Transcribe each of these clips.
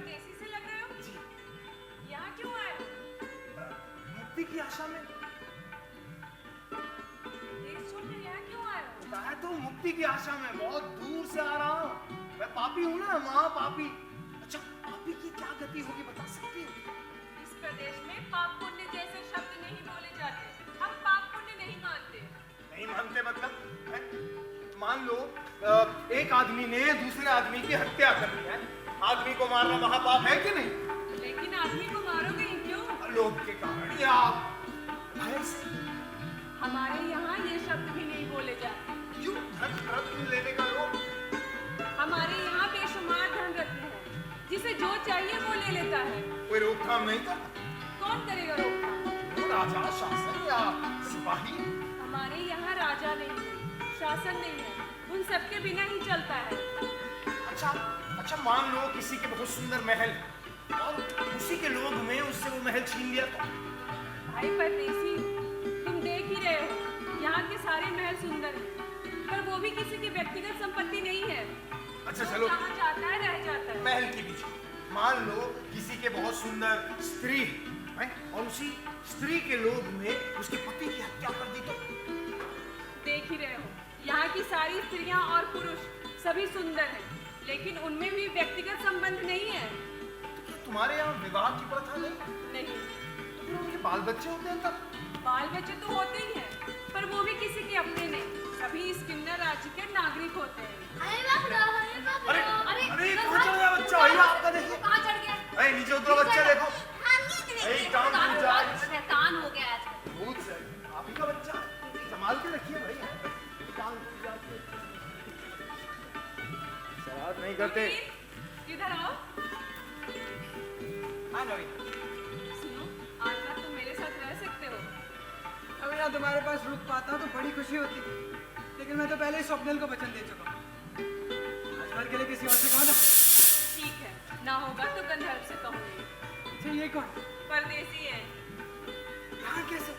परदेसी से लग रहे हो? जी। यहाँ क्यों आए हो? मुक्ति की आशा में। देश छोड़कर यहाँ क्यों आए हो? मैं तो मुक्ति की आशा में बहुत दूर से आ रहा हूँ। मैं पापी हूँ ना, महापापी। अच्छा, पापी की क्या गति होगी बता सकती हो? इस प्रदेश में पाप पुण्य जैसे शब्द नहीं बोले जाते। हम पाप पुण्य नहीं मानते। नहीं मानते मतलब? हैं? मान लो एक आदमी ने दूसरे आदमी की हत्या कर दी है। आदमी को मारना महापाप है कि नहीं? लेकिन आदमी को मारोगे ही क्यों? लोभ के कारण या भय से। हमारे यहाँ ये शब्द भी नहीं बोले जाते। क्यों? धन रत्न लेने का लोभ। हमारे यहाँ बेशुमार धन रत्न है, जिसे जो चाहिए वो ले लेता है। कोई रोकथाम नहीं करता? कौन करेगा रोकथाम? राजा, शासन या सिपाही? हमारे यहाँ राजा नहीं है, शासन नहीं है, उन सबके बिना ही चलता है। अच्छा मान लो किसी के बहुत सुंदर महल है और उसी के लोभ में उससे वो महल छीन लिया तो? भाई परदेसी, तुम देख ही रहे हो, यहाँ के सारे महल सुंदर हैं, पर वो भी किसी की व्यक्तिगत संपत्ति नहीं है। अच्छा चलो, जहाँ जाता है रह जाता है। महल के बीच मान लो किसी के बहुत सुंदर स्त्री है और उसी स्त्री के लोभ में उसके पति की हत्या कर दी तो? देख ही रहे हो, यहाँ की सारी स्त्रियाँ और पुरुष सभी सुंदर हैं, लेकिन उनमें भी व्यक्तिगत संबंध नहीं है। तो क्या तुम्हारे यहाँ विवाह की प्रथा नहीं? नहीं। तो फिर उनके बाल बच्चे होते हैं तब? बाल बच्चे तो होते ही हैं, पर वो भी किसी के अपने नहीं, सभी इस किन्नर राज्य के नागरिक होते हैं। अरे कहाँ चल गया बच्चा? भैया आपका देखो। कहाँ चढ़ गया? अरे नीचे उतरो बच्चा, देखो। शैतान हो गया आजकल। भूत से आप ही का बच्चा संभाल के रखिए भाई। शरारत नहीं करते। इधर आओ। हाँ नवीन, सुनो, आज रात तुम मेरे साथ रह सकते हो। अगर यहाँ तुम्हारे पास रुक पाता तो बड़ी खुशी होती, लेकिन मैं तो पहले ही स्वप्निल को वचन दे चुका हूँ। आज भर के लिए किसी और से कहो ना। ठीक है, ना होगा तो गंधर्व से कहूँगी। अच्छा ये कौन? परदेसी है, यहाँ कैसे?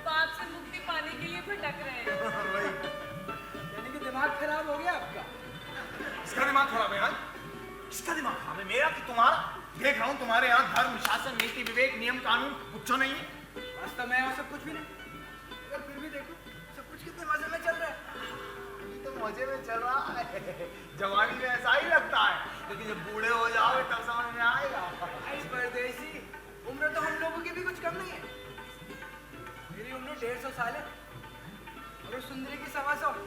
पाप से मुक्ति पाने के लिए भटक रहे हैं। यानी कि दिमाग खराब हो गया आपका? इसका दिमाग खराब है? इसका दिमाग खराब है मेरा कि तुम्हारा? देख रहा हूँ तुम्हारे यहाँ धर्म, शासन, नीति, विवेक, नियम, कानून कुछ नहीं है। वास्तव में यहाँ सब कुछ भी नहीं, अगर फिर भी देखो सब कुछ कितने मजे में चल रहा है। अभी तो मजे में चल रहा है, जवानी में ऐसा ही लगता है, लेकिन जब बूढ़े हो जाओगे तब समझ में आएगा। इस परदेसी, उम्र तो हम लोगों की भी कुछ कम नहीं है। मेरी उम्र 150 साल है और उस सुंदरी की 125।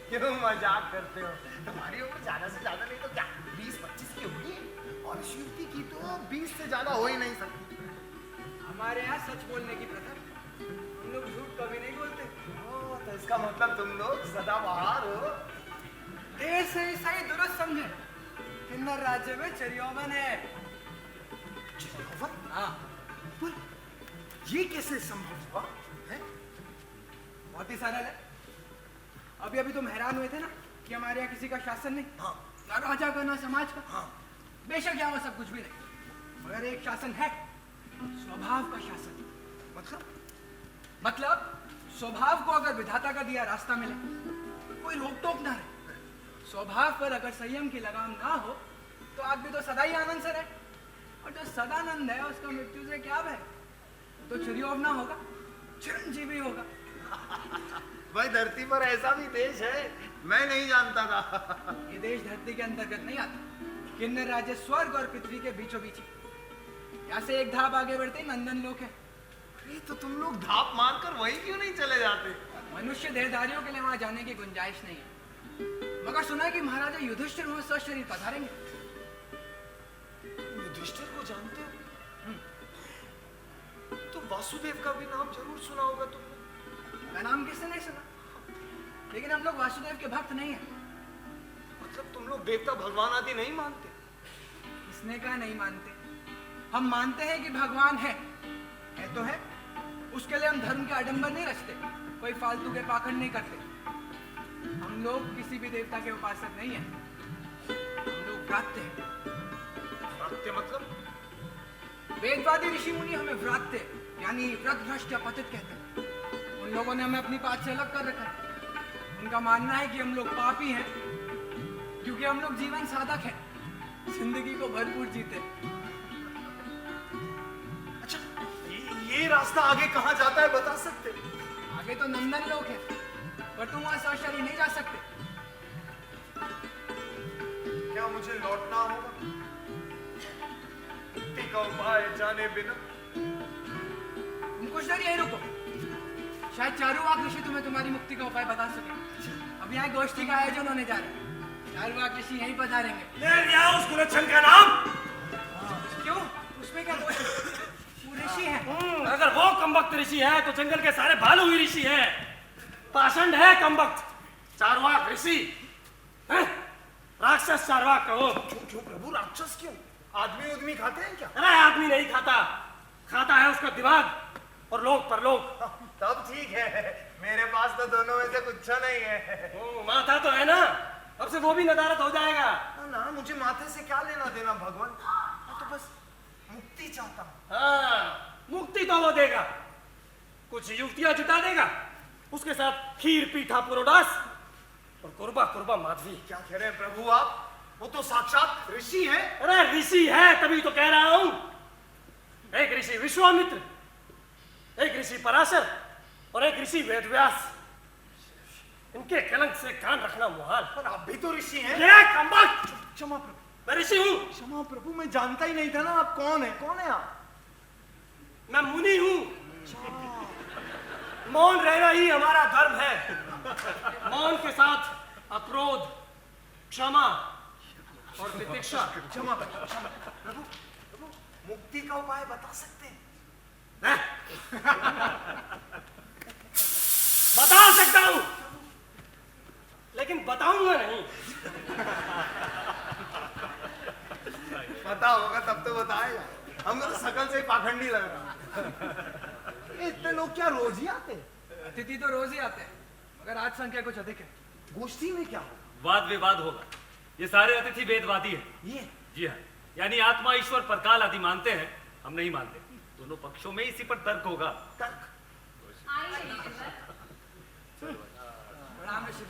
क्यों मजाक करते हो? तुम्हारी उम्र ज्यादा से ज्यादा नहीं तो क्या 20-25 की होगी, और इस युवती की तो 20 से ज्यादा हो ही नहीं सकती। हमारे यहाँ सच बोलने की प्रथा, हम लोग झूठ कभी नहीं बोलते। तो इसका मतलब तुम लोग सदाबहार हो। देर से सही दुरुस्त समझे, किन्नर राज्य में चरियौवन है। चरियौवन? हाँ, पर ये कैसे संभव हुआ है? बहुत ही सरल है। अभी अभी तुम हैरान हुए थे ना कि हमारे यहाँ किसी का शासन नहीं, हाँ। ना राजा का ना समाज का। हाँ। बेशक यहाँ वो सब कुछ भी नहीं, मगर एक शासन है, स्वभाव का शासन। मतलब स्वभाव को अगर विधाता का दिया रास्ता मिले, कोई रोक टोक ना रहे, स्वभाव पर अगर संयम की लगाम ना हो तो आदमी तो सदा ही आनंद से रहे, और जो सदानंद है उसका मृत्यु से क्या भय? तो चिरयौवना होगा, चिरंजीवी होगा। भाई धरती पर ऐसा भी देश है, मैं नहीं जानता था। ये देश धरती के अंतर्गत नहीं आता, किन्नर राज्य स्वर्ग और पृथ्वी के बीचों बीच। यहाँ से एक धाप आगे बढ़ते ही नंदन लोक है। अरे तो तुम लोग धाप मारकर वहीं क्यों नहीं चले जाते? मनुष्य देहधारियों के लिए वहां जाने की गुंजाइश नहीं है, मगर सुना है कि महाराजा युधिष्ठिर वहां सशरीर पधारेंगे। युधिष्ठिर को जानते हो? तो वासुदेव का भी नाम जरूर सुना होगा तुमने। मैं नाम किसने नहीं सुना, लेकिन हम लोग वासुदेव के भक्त नहीं हैं। मतलब तुम लोग देवता भगवान आदि नहीं मानते? इसने कहा नहीं मानते, हम मानते हैं कि भगवान है तो है, उसके लिए हम धर्म के आडंबर नहीं रचते, कोई फालतू के पाखंड नहीं करते। हम लोग किसी भी देवता के उपासक नहीं हैं, हम लोग व्रात्य हैं। व्रात्य मतलब? वेदवादी ऋषि मुनि हमें व्रात्य यानी व्रत भ्रष्ट या पतित कहते हैं। उन लोगों ने हमें अपनी बात से अलग कर रखा है। उनका मानना है कि हम लोग पापी हैं क्योंकि हम लोग जीवन साधक हैं, जिंदगी को भरपूर जीते। अच्छा, ये रास्ता आगे कहाँ जाता है बता सकते? आगे तो नंदन लोक है, पर तुम वहां सशरीर नहीं जा सकते। क्या मुझे लौटना होगा मुक्ति का उपाय जाने बिना? तुम कुछ देर यहीं रुको, शायद चारुवाक ऋषि तुम्हें तुम्हारी मुक्ति का उपाय बता सके। अब यहाँ गोष्ठी का आयोजन होने जा रहा है, चारुवाक ऋषि यहीं पधारेंगे। ले लिया उस गुलच्छन का नाम। क्यों? उसमें क्या दोष है? वो ऋषि है। अगर वो कमबख्त ऋषि है तो जंगल के सारे भालू ही ऋषि है। पाषंड है कमबख्त, चारवाक ऋषि हैं? राक्षस चारवाक कहो। क्यों प्रभु, राक्षस क्यों? आदमी उदमी खाते हैं क्या? अरे आदमी नहीं खाता, खाता है उसका दिमाग और लोग परलोक। तब ठीक है, मेरे पास तो दोनों में से कुछ नहीं है। माथा तो है ना, अब से वो भी नदारत हो जाएगा। ना, मुझे माथे से क्या लेना देना भगवान, मैं तो बस मुक्ति चाहता हूँ। हाँ, मुक्ति तो वो देगा, कुछ युक्तियां जुटा देगा, उसके साथ खीर पीठा पुरोडास और कुर्बा कुर्बा माधवी। क्या कह रहे हैं प्रभु आप? वो तो साक्षात ऋषि है। अरे ऋषि है तभी तो कह रहा हूं। एक ऋषि विश्वामित्र, एक ऋषि पराशर और एक ऋषि वेदव्यास। इनके कलंक से कान रखना मुहाल। पर आप भी तो ऋषि हैं। ये कमबख्त! क्षमा प्रभु, मैं ऋषि हूं। क्षमा प्रभु, मैं जानता ही नहीं था ना आप कौन है। कौन है आप? मैं मुनि हूं। मौन रहना ही हमारा धर्म है। मौन के साथ अक्रोध, क्षमा और तितिक्षा। क्षमा प्रभु, क्षमा प्रभु, प्रभु, मुक्ति का उपाय बता सकते हैं? बता सकता हूं, लेकिन बताऊंगा नहीं। पता होगा तब तो बताएगा। हमको तो शकल से ही पाखंडी लग रहा। ये इतने लोग क्या रोज ही आते हैं? अतिथि तो रोज ही आते हैं, मगर आज संख्या कुछ अधिक है। गोष्ठी में क्या होगा? वाद विवाद होगा। ये सारे अतिथि वेदवादी हैं। ये जी हाँ, यानी आत्मा ईश्वर परकाल आदि मानते हैं, हम नहीं मानते। दोनों पक्षों में इसी पर तर्क होगा। तर्क। प्रणाम ऋषि।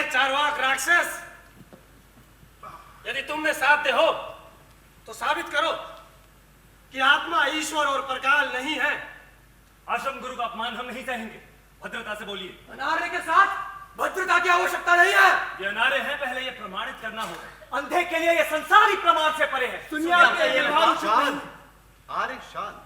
चारवाक राक्षस, यदि तुमने साध्य हो तो साबित करो कि आत्मा ईश्वर और परकाल नहीं है। आश्रम गुरु का अपमान हम नहीं सहेंगे। भद्रता से बोलिए। अनार्य के साथ भद्रता की आवश्यकता नहीं है। ये अनार्य है, पहले ये प्रमाणित करना होगा। अंधे के लिए ये संसार ही प्रमाण से परे है। दुनिया के ये शान, आर्य शान।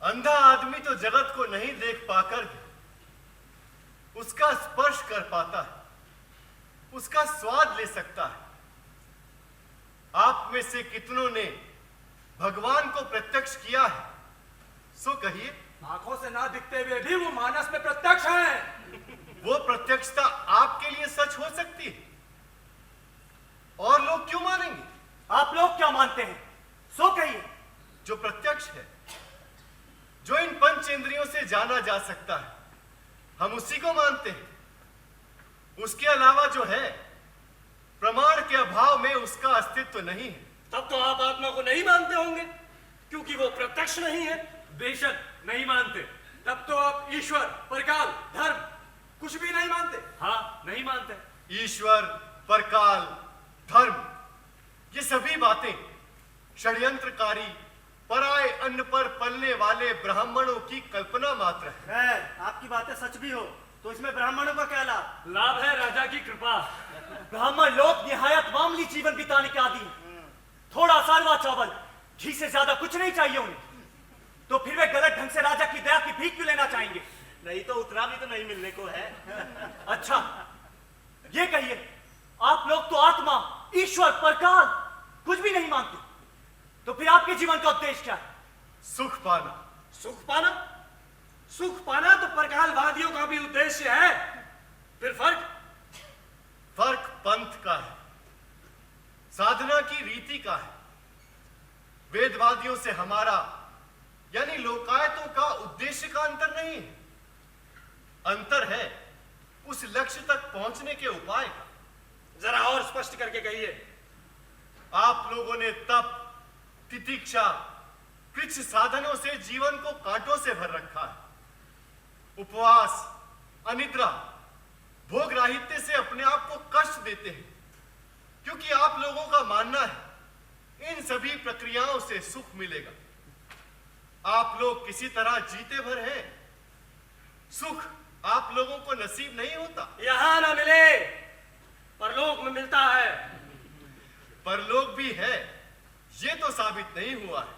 अंधा आदमी तो जगत को नहीं देख पाकर भी उसका स्पर्श कर पाता है, उसका स्वाद ले सकता है। आप में से कितनों ने भगवान को प्रत्यक्ष किया है? सो कहिए। आंखों से ना दिखते हुए भी वो मानस में प्रत्यक्ष है। वो प्रत्यक्षता आपके लिए सच हो सकती है, और लोग क्यों मानेंगे? आप लोग क्या मानते हैं? सो कहिए। जो प्रत्यक्ष है, जो इन पंच इंद्रियों से जाना जा सकता है, हम उसी को मानते हैं। उसके अलावा जो है, प्रमाण के अभाव में उसका अस्तित्व नहीं है। तब तो आप आत्मा को नहीं मानते होंगे, क्योंकि वो प्रत्यक्ष नहीं है। बेशक नहीं मानते। तब तो आप ईश्वर, परकाल, धर्म कुछ भी नहीं मानते। हाँ, नहीं मानते। ईश्वर, परकाल, धर्म, ये सभी बातें षड्यंत्रकारी, पराये अन्न पर पलने वाले ब्राह्मणों की कल्पना मात्र है। आपकी बातें सच भी हो तो इसमें ब्राह्मणों का क्या लाभ? लाभ है राजा की कृपा। ब्राह्मण लोग निहायत मामूली जीवन बिताने के आदि हैं। थोड़ा सालवा चावल, घी से ज्यादा कुछ नहीं चाहिए उन्हें। तो फिर वे गलत ढंग से राजा की दया की भीख क्यों लेना चाहेंगे? नहीं तो उतना भी तो नहीं मिलने को है। अच्छा, ये कहिए, आप लोग तो आत्मा, ईश्वर, परकाल कुछ भी नहीं मानते, तो फिर आपके जीवन का उद्देश्य क्या है? सुख पाना। सुख पाना? सुख पाना तो परकालवादियों का भी उद्देश्य है। फिर फर्क पंथ का है, साधना की रीति का है। वेदवादियों से हमारा यानी लोकायतों का उद्देश्य का अंतर नहीं है। अंतर है उस लक्ष्य तक पहुंचने के उपाय का। जरा और स्पष्ट करके कहिए। आप लोगों ने तप, तितिक्षा, कृच्छ साधनों से जीवन को कांटों से भर रखा है। उपवास, अनिद्रा, भोग राहित्य से अपने आप को कष्ट देते हैं, क्योंकि आप लोगों का मानना है इन सभी प्रक्रियाओं से सुख मिलेगा। आप लोग किसी तरह जीते भर हैं, सुख आप लोगों को नसीब नहीं होता। यहां ना मिले, परलोक में मिलता है। परलोक भी है, ये तो साबित नहीं हुआ है।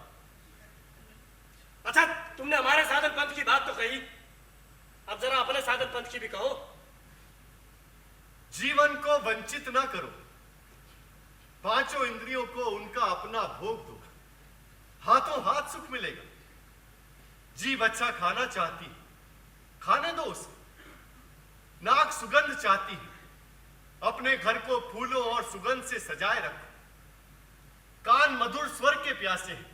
अच्छा, तुमने हमारे साधन पंथ की बात तो कही, अब जरा अपने साधन पंथ की भी कहो। जीवन को वंचित ना करो, पांचों इंद्रियों को उनका अपना भोग दो, हाथों हाथ सुख मिलेगा। जीभ अच्छा खाना चाहती है, खाने दो उसे। नाक सुगंध चाहती है, अपने घर को फूलों और सुगंध से सजाए रखो। कान मधुर स्वर के प्यासे हैं,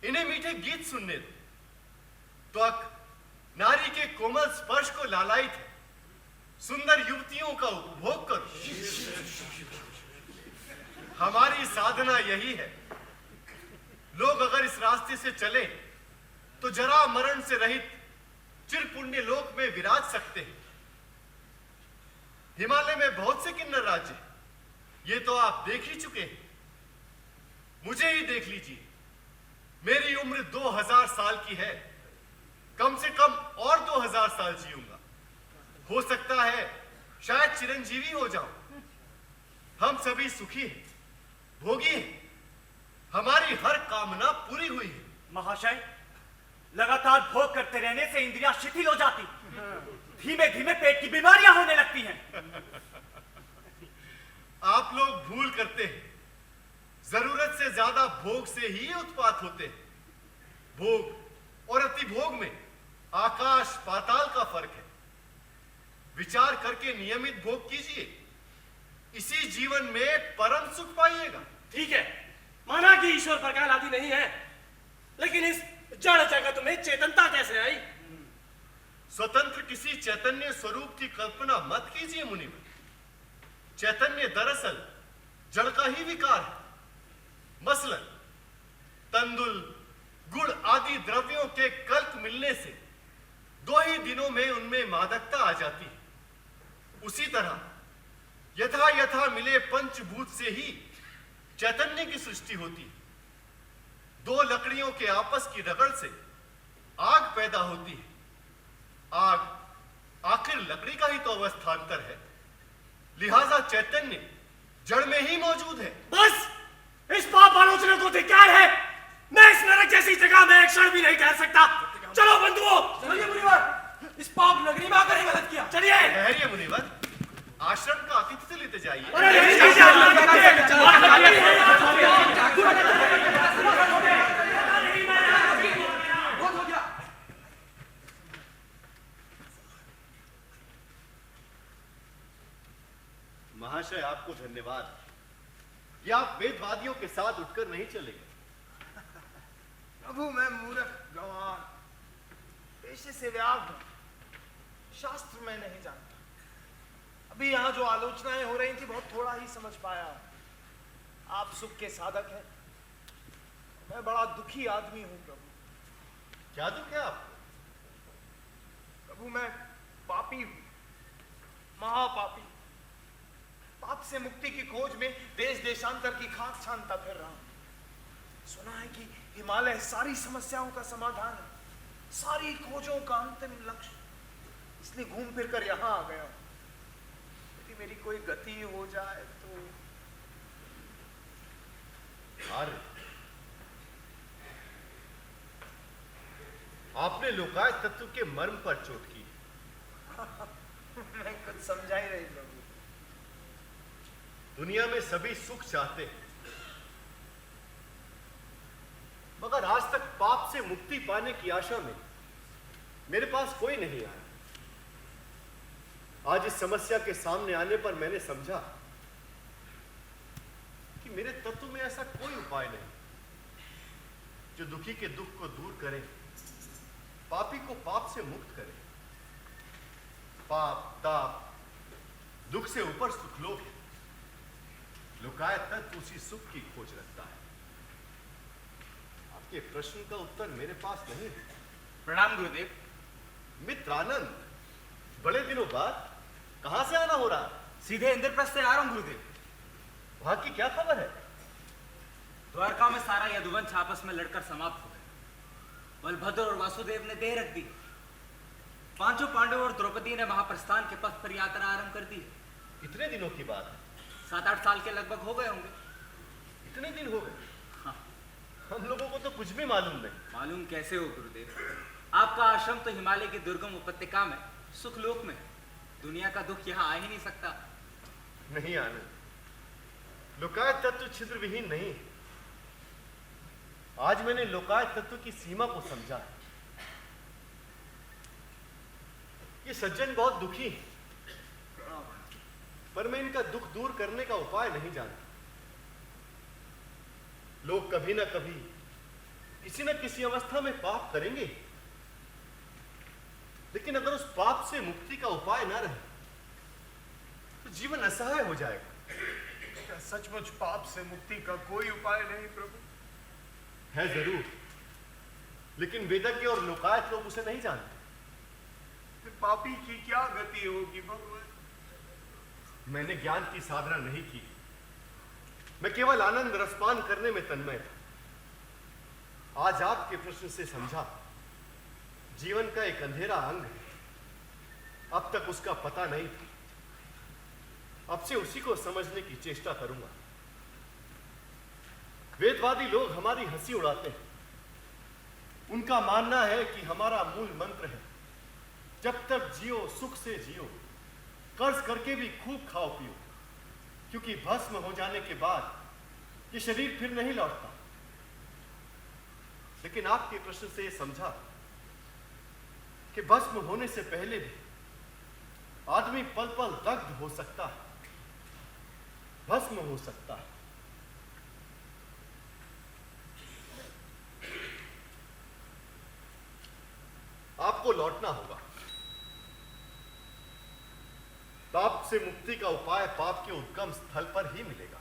इन्हें मीठे गीत सुनने दो। त्वक नारी के कोमल स्पर्श को लालायित है, सुंदर युवतियों का उपभोग करो। हमारी साधना यही है, लोग अगर इस रास्ते से चले तो जरा मरण से रहित चिर पुण्य लोक में विराज सकते हैं। हिमालय में बहुत से किन्नर राज्य हैं, ये तो आप देख ही चुके हैं। मुझे ही देख लीजिए, मेरी उम्र 2000 साल की है, कम से कम और 2000 साल जीऊंगा। हो सकता है शायद चिरंजीवी हो जाऊं। हम सभी सुखी हैं, भोगी हैं, हमारी हर कामना पूरी हुई है। महाशय, लगातार भोग करते रहने से इंद्रियां शिथिल हो जाती, धीमे धीमे पेट की बीमारियां होने लगती हैं। आप लोग भूल करते हैं, जरूरत से ज्यादा भोग से ही उत्पात होते हैं। भोग और अतिभोग में आकाश पाताल का फर्क है। विचार करके नियमित भोग कीजिए, इसी जीवन में परम सुख पाइएगा। ठीक है, माना कि ईश्वर प्रकार आदि नहीं है, लेकिन इस जड़ जगत में चेतनता कैसे आई? स्वतंत्र किसी चैतन्य स्वरूप की कल्पना मत कीजिए मुनिवर। चैतन्य दरअसल जड़ का ही विकार है। मसलन तंदुल, गुड़ आदि द्रव्यों के कल्प मिलने से 2 ही दिनों में उनमें मादकता आ जाती है। उसी तरह यथा यथा मिले पंचभूत से ही चैतन्य की सृष्टि होती है। 2 लकड़ियों के आपस की रगड़ से आग पैदा होती है। आग आखिर लकड़ी का ही तो अवस्थांतर है, लिहाजा चैतन्य जड़ में ही मौजूद है। बस, इस पाप आलोचना को धिक्कार है। मैं इस नरक जैसी जगह में एक क्षण भी नहीं ठहर सकता। चलो बंधुओं, चलिए मुनिवर, इस पाप नगरी में आकर ही मदद किया। चलिए। ठहरिए मुनिवर, आश्रम का आतिथ्य लेते जाइए। बहुत हो गया। महाशय, आपको धन्यवाद। ये आप वेदवादियों के साथ उठकर नहीं चले। प्रभु, मैं मूर्ख गंवार, पेशे से व्याग्र, शास्त्र में नहीं जानता। अभी यहाँ जो आलोचनाएं हो रही थी, बहुत थोड़ा ही समझ पाया। आप सुख के साधक हैं, मैं बड़ा दुखी आदमी हूं प्रभु। क्या दुख है आपको? प्रभु, मैं पापी हूं, महापापी। पाप से मुक्ति की खोज में देश देशांतर की खाक छानता फिर रहा हूं। सुना है कि हिमालय सारी समस्याओं का समाधान है, सारी खोजों का अंतिम लक्ष्य। इसलिए घूम फिर कर यहां आ गया। यदि मेरी कोई गति हो जाए तो। आर्य, आपने लोकाय तत्व के मर्म पर चोट की। मैं कुछ समझा ही नहीं प्रभु। दुनिया में सभी सुख चाहते हैं, मगर आज तक पाप से मुक्ति पाने की आशा में मेरे पास कोई नहीं आया। आज इस समस्या के सामने आने पर मैंने समझा कि मेरे तत्व में ऐसा कोई उपाय नहीं जो दुखी के दुख को दूर करे, पापी को पाप से मुक्त करे। पाप ताप, दुख से ऊपर सुख लोक है। लुकाए तत्व उसी सुख की खोज रखता है। आपके प्रश्न का उत्तर मेरे पास नहीं है। प्रणाम गुरुदेव। मित्रानंद, बड़े दिनों बाद कहां से आना हो रहा? सीधे इंद्रप्रस्थ से आ रहा हूं गुरुदेव। वहां की क्या खबर है? द्वारका में सारा यदुवंश आपस में लड़कर समाप्त हो गए। बलभद्र और वासुदेव ने देह रख दी। पांचों पांडव और द्रौपदी ने महाप्रस्थान के पथ पर यात्रा आरंभ कर दी। इतने दिनों की बात है? 7-8 साल के लगभग हो गए होंगे। इतने दिन हो गए? हाँ। हम लोगों को तो कुछ भी मालूम नहीं। मालूम कैसे हो गुरुदेव? आपका आश्रम तो हिमालय की दुर्गम उपत्यका में सुखलोक में है। दुनिया का दुख यहाँ आ ही नहीं सकता। नहीं आनंद, लोकायत तत्व छिद्र विहीन नहीं है। आज मैंने लोकायत तत्व की सीमा को समझा है। ये सज्जन बहुत दुखी हैं, पर मैं इनका दुख दूर करने का उपाय नहीं जानता। लोग कभी ना कभी किसी न किसी अवस्था में पाप करेंगे, लेकिन अगर उस पाप से मुक्ति का उपाय ना रहे तो जीवन असहाय हो जाएगा। क्या सचमुच पाप से मुक्ति का कोई उपाय नहीं प्रभु? है जरूर, लेकिन वेदज्ञ और लोकायत लोग उसे नहीं जानते। फिर पापी की क्या गति होगी भगवान? मैंने ज्ञान की साधना नहीं की, मैं केवल आनंद रसपान करने में तन्मय था। आज आपके प्रश्न से समझा, जीवन का एक अंधेरा अंग है। अब तक उसका पता नहीं था, अब से उसी को समझने की चेष्टा करूंगा। वेदवादी लोग हमारी हंसी उड़ाते हैं। उनका मानना है कि हमारा मूल मंत्र है, जब तक जियो सुख से जियो, कर्ज करके भी खूब खाओ पियो, क्योंकि भस्म हो जाने के बाद ये शरीर फिर नहीं लौटता। लेकिन आपके प्रश्न से यह समझा कि भस्म होने से पहले भी आदमी पल पल दग्ध हो सकता है, भस्म हो सकता है। आपको लौटना होगा। पाप से मुक्ति का उपाय पाप के उद्गम स्थल पर ही मिलेगा।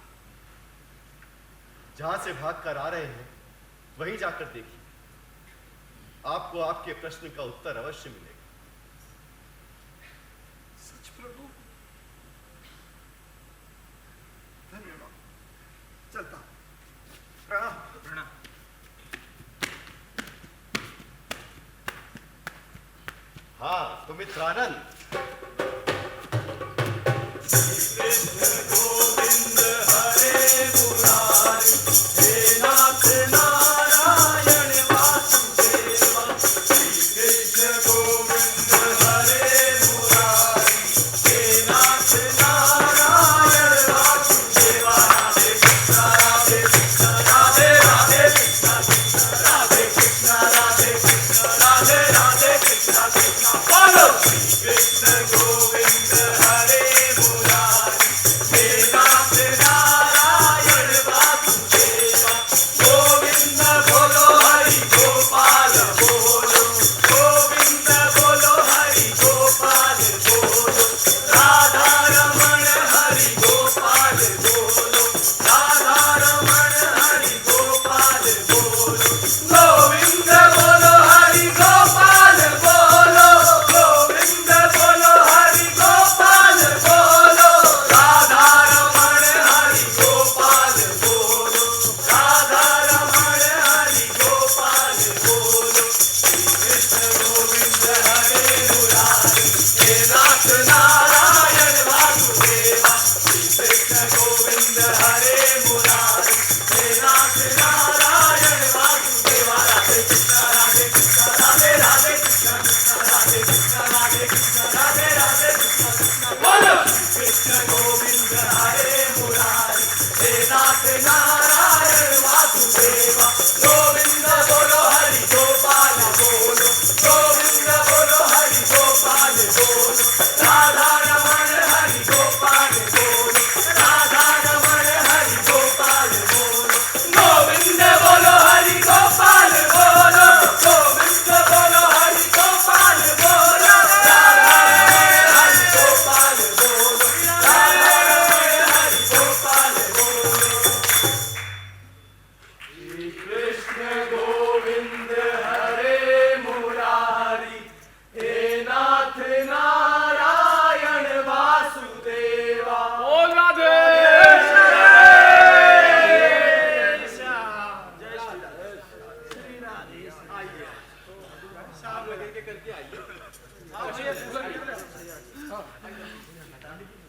जहां से भागकर आ रहे हैं वहीं जाकर देखिए, आपको आपके प्रश्न का उत्तर अवश्य मिलेगा। सच प्रभु, धन्यवाद। चलता हूं। प्रणाम। प्रणाम। हाँ तो मित्रानंद,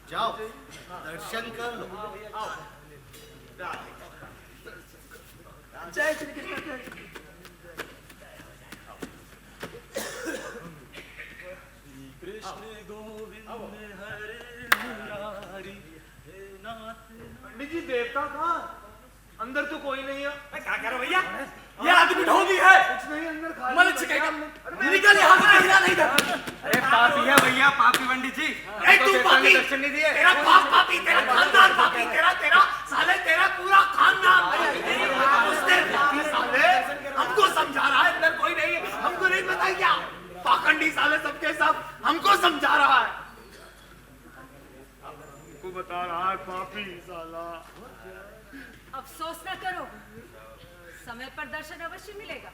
जाओ दर्शन कर लो। जय श्री कृष्ण। कृष्ण गोविंद हरे मुरारी हे नाथ। पंडित जी देवता कहाँ? अंदर तो कोई नहीं है। क्या कह रहे हो भैया? ये आदमी ढोंगी है। कुछ नहीं अंदर खाली मलक छिकेगा। निकल यहाँ से, हिला नहीं था। अरे पापी है भैया, पापी पंडित जी। ए तू देवता ने पापी, दर्शन नहीं दिए। तेरा बाप पापी, तेरा खानदान पापी, तेरा साले तेरा पूरा खानदान पापी। तेरी माँ उसने पापी साले हमको समझा रहा है, अंदर कोई नहीं है, हमको नहीं पता है क्या? पाखंडी साले सबके सब हमको समझा रहा है। हमको बता रहा है पापी साला। अफसोस न करो, समय पर दर्शन अवश्य मिलेगा।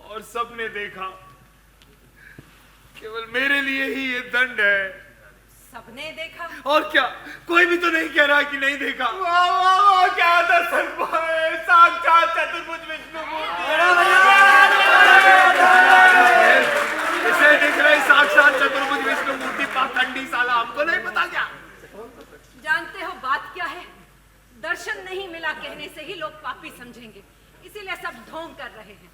और सबने देखा, केवल मेरे लिए ही ये दंड है। सबने देखा। और क्या, कोई भी तो नहीं कह रहा कि नहीं देखा। वाह वाह वाह, क्या दर्शन पाए, साक्षात चतुर्भुज विष्णु मूर्ति। इसे दिख रही साक्षात चतुर्भुज विष्णु मूर्ति पाखंडी साला, हमको नहीं पता क्या? जानते हो बात क्या है? दर्शन नहीं मिला कहने से ही लोग पापी समझेंगे, इसीलिए सब ढोंग कर रहे हैं।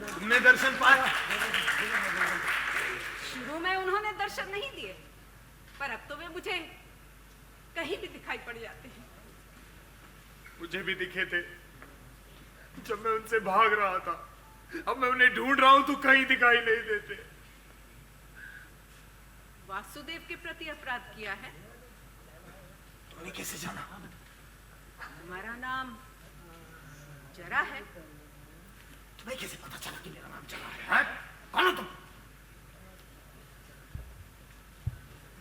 तुमने दर्शन पाया? शुरू में उन्होंने दर्शन नहीं दिए, पर अब तो वे मुझे कहीं भी दिखाई पड़ जाते हैं। मुझे भी दिखे थे जब मैं उनसे भाग रहा था। अब मैं उन्हें ढूंढ रहा हूं तो कहीं दिखाई नहीं देते। वासुदेव के प्रति अपराध किया है। तुमने कैसे जाना? हमारा नाम जरा है। तुम्हें कैसे पता चला कि मेरा नाम जरा है? हैं? कौन हो तुम?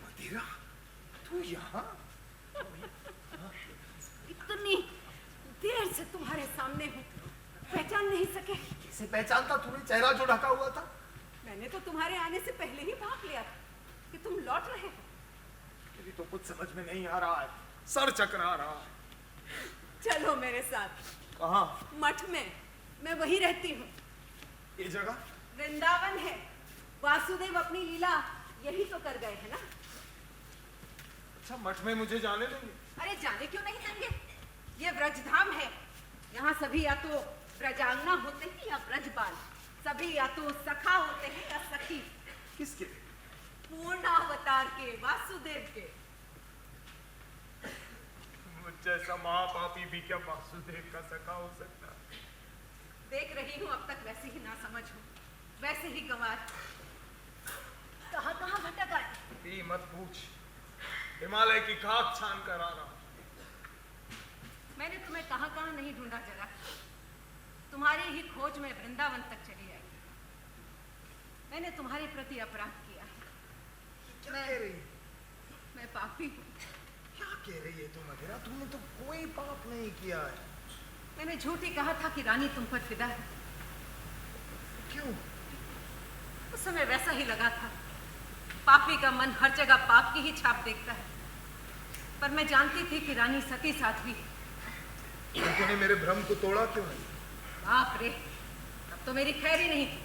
मदिरा, तू यहाँ? इतनी देर से तुम्हारे सामने हूँ, पहचान नहीं सके? कैसे पहचानता? तूने चेहरा जो ढका हुआ था। मैंने तो तुम्हारे आने से पहले ही भाप लिया था कि तुम लौट रहे हो। मेरी तो कुछ समझ में नहीं आ रहा है, सर चकरा रहा है। चलो मेरे साथ। कहाँ? मठ में, मैं वही रहती हूँ। ये जगह? वृंदावन है। वासुदेव अपनी लीला यही तो कर गए हैं ना। अच्छा, मठ में मुझे जाने देंगे? अरे जाने क्यों नहीं देंगे? ये ब्रजधाम है। यहाँ सभी या तो ब्रजांगना होते हैं या ब्रजबाल। सभी या तो सखा होते हैं या सखी। किसके? पूर्णावतार के, वासुदेव के। मुझ जैसा महापापी भी क्या वासुदेव का सखा हो सकता? देख रही हूँ अब तक वैसे ही ना समझ हूँ, वैसे ही गंवार। कहाँ कहाँ भटक आए? मत पूछ, हिमालय की खाक छान कर आ रहा। मैंने तुम्हें कहाँ कहाँ नहीं ढूंढा जरा। तुम्हारी ही खोज में वृंदावन तक चली आई। मैंने तुम्हारे प्रति अपराध किया है। क्या कह रही? मैं पापी हूँ। क्या कह रही है तुम मदिरा? तुमने तो कोई पाप नहीं किया है। मैंने झूठ ही कहा था कि रानी तुम पर फिदा है। क्यों? उस समय वैसा ही लगा था। पापी का मन हर जगह पाप की ही छाप देखता है। पर मैं जानती थी कि रानी सती साध्वी है। तूने मेरे भ्रम को तोड़ा क्यों नहीं? बाप रे, तब तो मेरी खैर ही नहीं थी।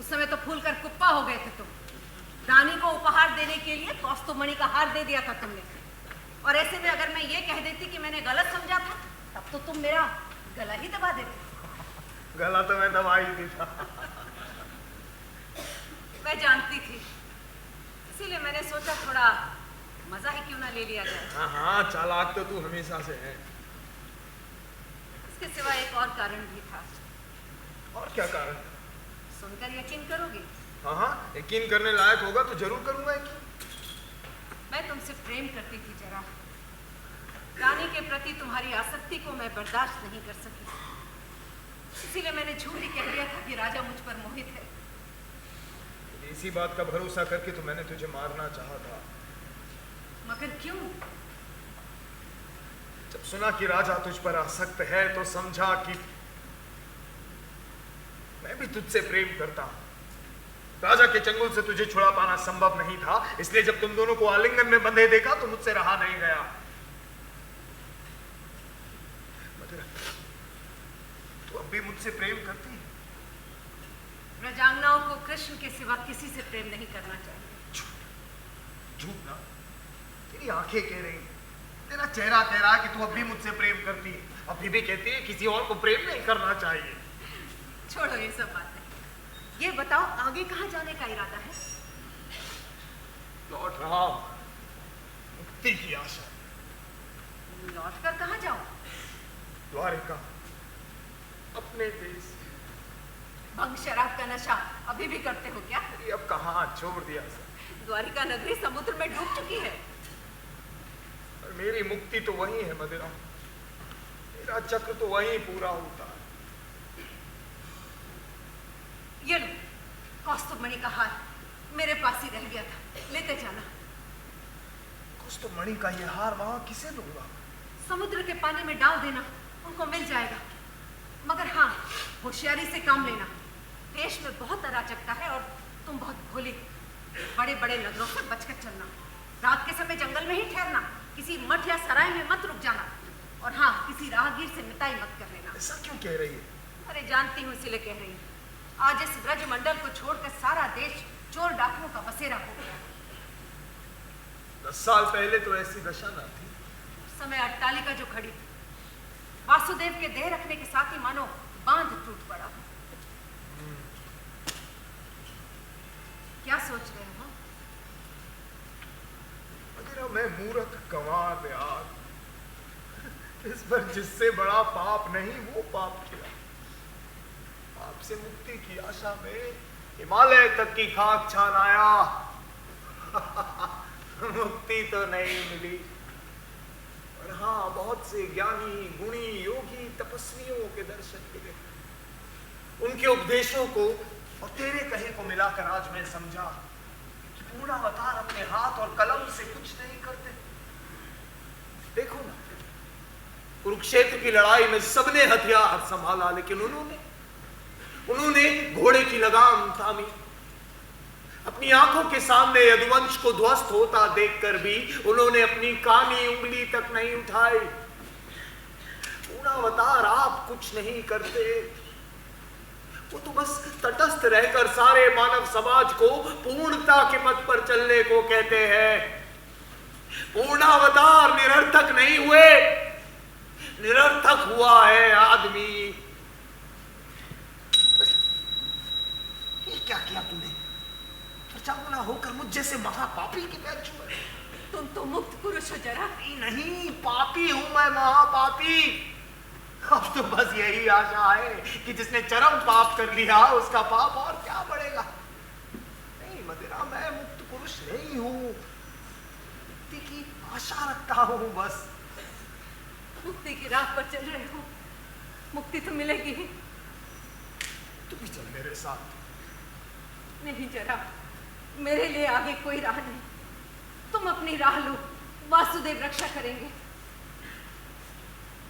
उस समय तो फूल कर कुप्पा हो गए थे तुम। रानी को उपहार देने के लिए कौस्तुभमणि का हार दे दिया था तुमने। और ऐसे में अगर मैं ये कह देती कि मैंने गलत समझा था, तब तो तुम मेरा गला ही दबा देते। गला तो मैं दबा ही था। मैं जानती थी, इसीलिए मैंने सोचा थोड़ा मजा ही क्यों ना ले लिया जाए। हाँ हाँ, चालाक तो तू हमेशा से है। इसके सिवा एक और कारण भी था। और क्या कारण? सुनकर यकीन करोगे? हाँ हाँ, यकीन करने लायक होगा तो जरूर करूंगा यकीन। मैं तुमसे प्रेम करती थी जरा। रानी के प्रति तुम्हारी आसक्ति को मैं बर्दाश्त नहीं कर सकी। इसीलिए मैंने झूठ ही कह दिया था कि राजा मुझ पर मोहित है। इसी बात का भरोसा करके तो मैंने तुझे मारना चाहा था। मगर क्यों? जब सुना कि राजा तुझ पर आसक्त है तो समझा कि मैं भी तुझसे प्रेम करता हूं। राजा के चंगुल से तुझे छुड़ा पाना संभव नहीं था, इसलिए जब तुम दोनों को आलिंगन में बंधे देखा तो मुझसे रहा नहीं गया। मदिरा, तू अब भी मुझसे प्रेम करती है? प्रजांगनाओं को कृष्ण के सिवा किसी से प्रेम नहीं करना चाहिए। झूठ ना, तेरी आंखें कह रही, तेरा चेहरा कह रहा है कि तू अब भी मुझसे प्रेम करती है, अभी भी कहती है किसी और को प्रेम नहीं करना चाहिए। छोड़ो ये सब बातें। ये बताओ आगे कहाँ जाने का इरादा है? लौट रहा हूं, मुक्ति की आशा। लौट कर कहाँ जाओ? द्वारिका, अपने देश। भंग शराब का नशा अभी भी करते हो क्या? अरे अब कहाँ, छोड़ दिया सब। द्वारिका नगरी समुद्र में डूब चुकी है। और मेरी मुक्ति तो वही है मदिरा, मेरा चक्र तो वही पूरा होता है। ये लो, कौस्तुभमणि का हार मेरे पास ही रह गया था, लेते जाना। कौस्तुभमणि का ये हार वहां किसे दूंगा? समुद्र के पानी में डाल देना, उनको मिल जाएगा। मगर हाँ, होशियारी से काम लेना। देश में बहुत अराजकता है और तुम बहुत भोली। बड़े बड़े नगरों से बचकर चलना। रात के समय जंगल में ही ठहरना, किसी मठ या सराय में मत रुक जाना। और हाँ, किसी राहगीर से मिताई मत कर लेना। ऐसा क्यों कह रही है? अरे जानती हूँ, इसलिए कह रही हूँ। आज इस ब्रज मंडल को छोड़कर सारा देश चोर डाकुओं का बसेरा हो गया। 10 साल पहले तो ऐसी दशा न थी। उस समय अट्टालिका जो खड़ी थी, वासुदेव के देह रखने के साथ ही मानो बांध टूट पड़ा। क्या सोच रहे हो? मदिरा, मैं मूर्ख गंवार यार, इस पर जिससे बड़ा पाप नहीं वो पाप किया। पाप से मुक्ति की आशा में हिमालय तक की खाक छान आया। मुक्ति तो नहीं मिली। और हाँ, बहुत से ज्ञानी, गुणी, योगी, तपस्वियों के दर्शन मिले। उनके उपदेशों को और तेरे कहे को मिलाकर आज मैं समझा कि पूर्णावतार अपने हाथ और कलम से कुछ नहीं करते। देखो ना, कुरुक्षेत्र की लड़ाई में सबने हथियार संभाला, लेकिन उन्होंने घोड़े की लगाम थामी। अपनी आंखों के सामने यदुवंश को ध्वस्त होता देखकर भी उन्होंने अपनी कानी उंगली तक नहीं उठाई। पूर्णावतार आप कुछ नहीं करते, वो तो बस तटस्थ रहकर सारे मानव समाज को पूर्णता के पथ पर चलने को कहते हैं। पूर्णावतार निरर्थक नहीं हुए, निरर्थक हुआ है आदमी। ये क्या किया तूने? प्रजांगना होकर मुझ जैसे महापापी के पैर छुए। तुम तो मुक्त पुरुष हो जरा। नहीं, पापी हूं मैं, महापापी। अब तो बस यही आशा है कि जिसने चरम पाप कर लिया उसका पाप और क्या बढ़ेगा। नहीं मदिरा, मैं मुक्त पुरुष नहीं हूं, मुक्ति की आशा रखता हूं बस। मुक्ति की राह पर चल रहे हो, मुक्ति तो मिलेगी ही। तू भी चल मेरे साथ। नहीं जरा, मेरे लिए आगे कोई राह नहीं। तुम अपनी राह लो, वासुदेव रक्षा करेंगे।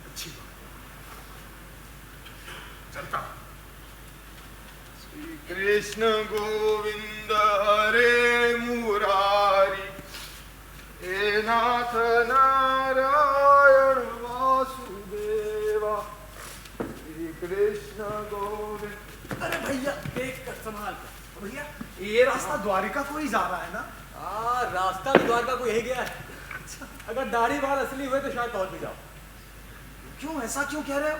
अच्छी बात, चलता। श्री कृष्ण गोविंद हरे मुरारी, हे नाथ नारायण वासुदेवा। श्री कृष्ण गोविंद। अरे भैया, देख कर संभाल कर। भैया, ये रास्ता द्वारिका को ही जा रहा है ना? रास्ता भी द्वारका को यही गया है। अगर दाढ़ी बाल असली हुए तो शायद पहुंच भी जाओ। क्यों, ऐसा क्यों कह रहे हो?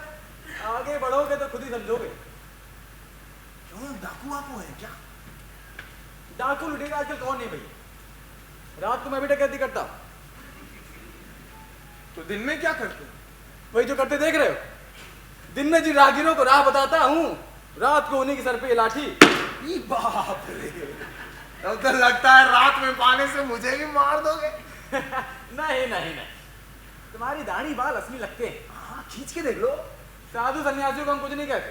आगे बढ़ोगे तो खुद ही समझोगे। क्यों, डाकू आपको है क्या? डाकू लुटेगा आजकल कौन नहीं भैया? रात को मैं भी डकैती करता। तो दिन में क्या करते? वही जो करते देख रहे हो। दिन में जिन राहगीरों को राह बताता हूँ, रात को उन्हीं के सर पे ये लाठी। बाप रे, अब तो लगता है रात में पाने से मुझे भी मार दोगे। नहीं नहीं नहीं, तुम्हारी दाढ़ी बाल असली लगते हैं। हाँ, खींच के देख लो। साधु सन्यासियों को हम कुछ नहीं कहते।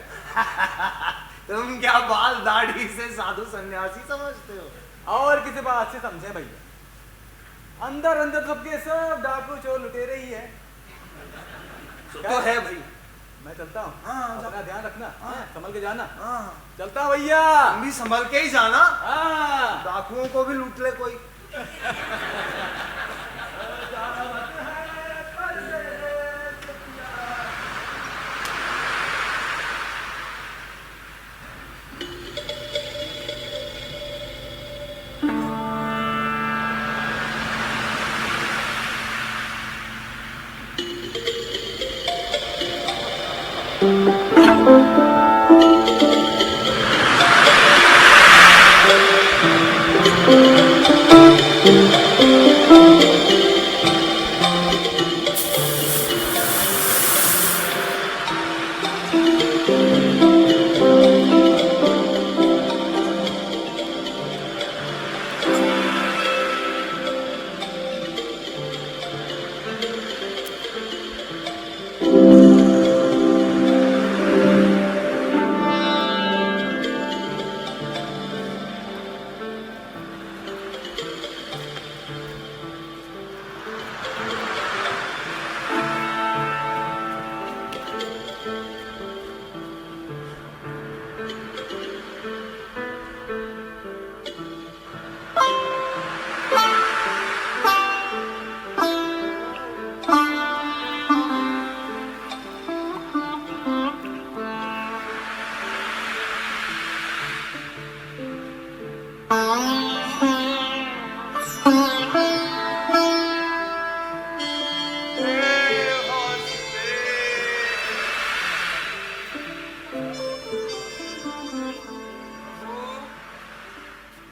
तुम क्या बाल दाढ़ी से साधु सन्यासी समझते हो? और किसी बात से समझे भैया, अंदर अंदर सबके सब डाकू चोर लुटेरे ही है। तो है भाई। मैं चलता हूँ। हाँ, अपना ध्यान रखना। हाँ। संभल के जाना। हाँ, चलता भैया। तुम भी संभल के ही जाना। हाँ। डाकुओं को भी लूट ले कोई।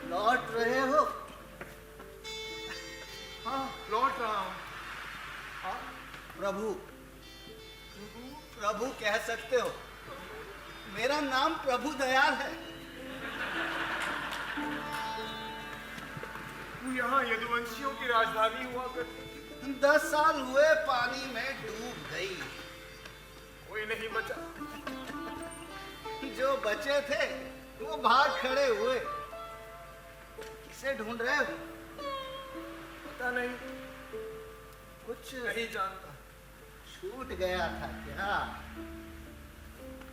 लौट रहे हो? हाँ, लौट रहा हूँ। प्रभु, प्रभु कह सकते हो। मेरा नाम प्रभु दयाल है। वो यहाँ यदुवंशियों की राजधानी हुआ करती। 10 साल हुए पानी में डूब गई। कोई नहीं बचा। जो बचे थे वो भाग खड़े हुए। किसे ढूंढ रहे हो? पता नहीं, कुछ नहीं जानता। छूट गया था क्या?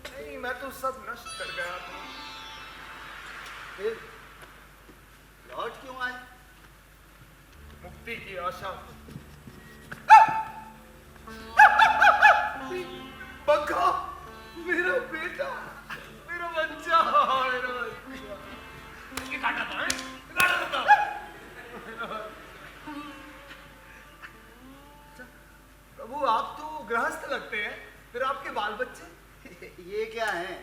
नहीं, मैं तो सब नष्ट कर गया था। फिर लौट क्यों आए? मुक्ति की आशा। बग्गा, मेरा बेटा, मेरा बच्चा, मेरा बच्चा। ये काटा था, हैं? काटा था। प्रभु, आप तो गृहस्थ लगते हैं, फिर आपके बाल बच्चे? ये क्या है?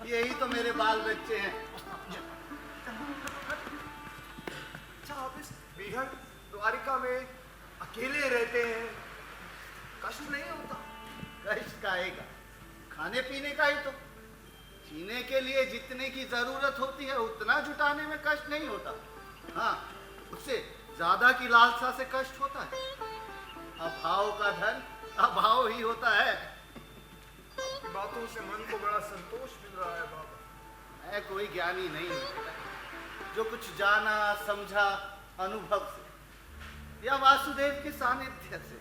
यही तो मेरे बाल बच्चे हैं। अच्छा, आप इस बिहड़ द्वारिका में अकेले रहते हैं, कष्ट नहीं होता? कष्ट काहेगा? खाने पीने का ही तो। जीने के लिए जितने की जरूरत होती है उतना जुटाने में कष्ट नहीं होता। हाँ, उससे ज्यादा की लालसा से कष्ट होता है। अभाव का धन अभाव ही होता है। आपकी बातों से मन को बड़ा संतोष मिल रहा है बाबा। मैं कोई ज्ञानी नहीं हूं। जो कुछ जाना समझा अनुभव से या वासुदेव के सानिध्य से।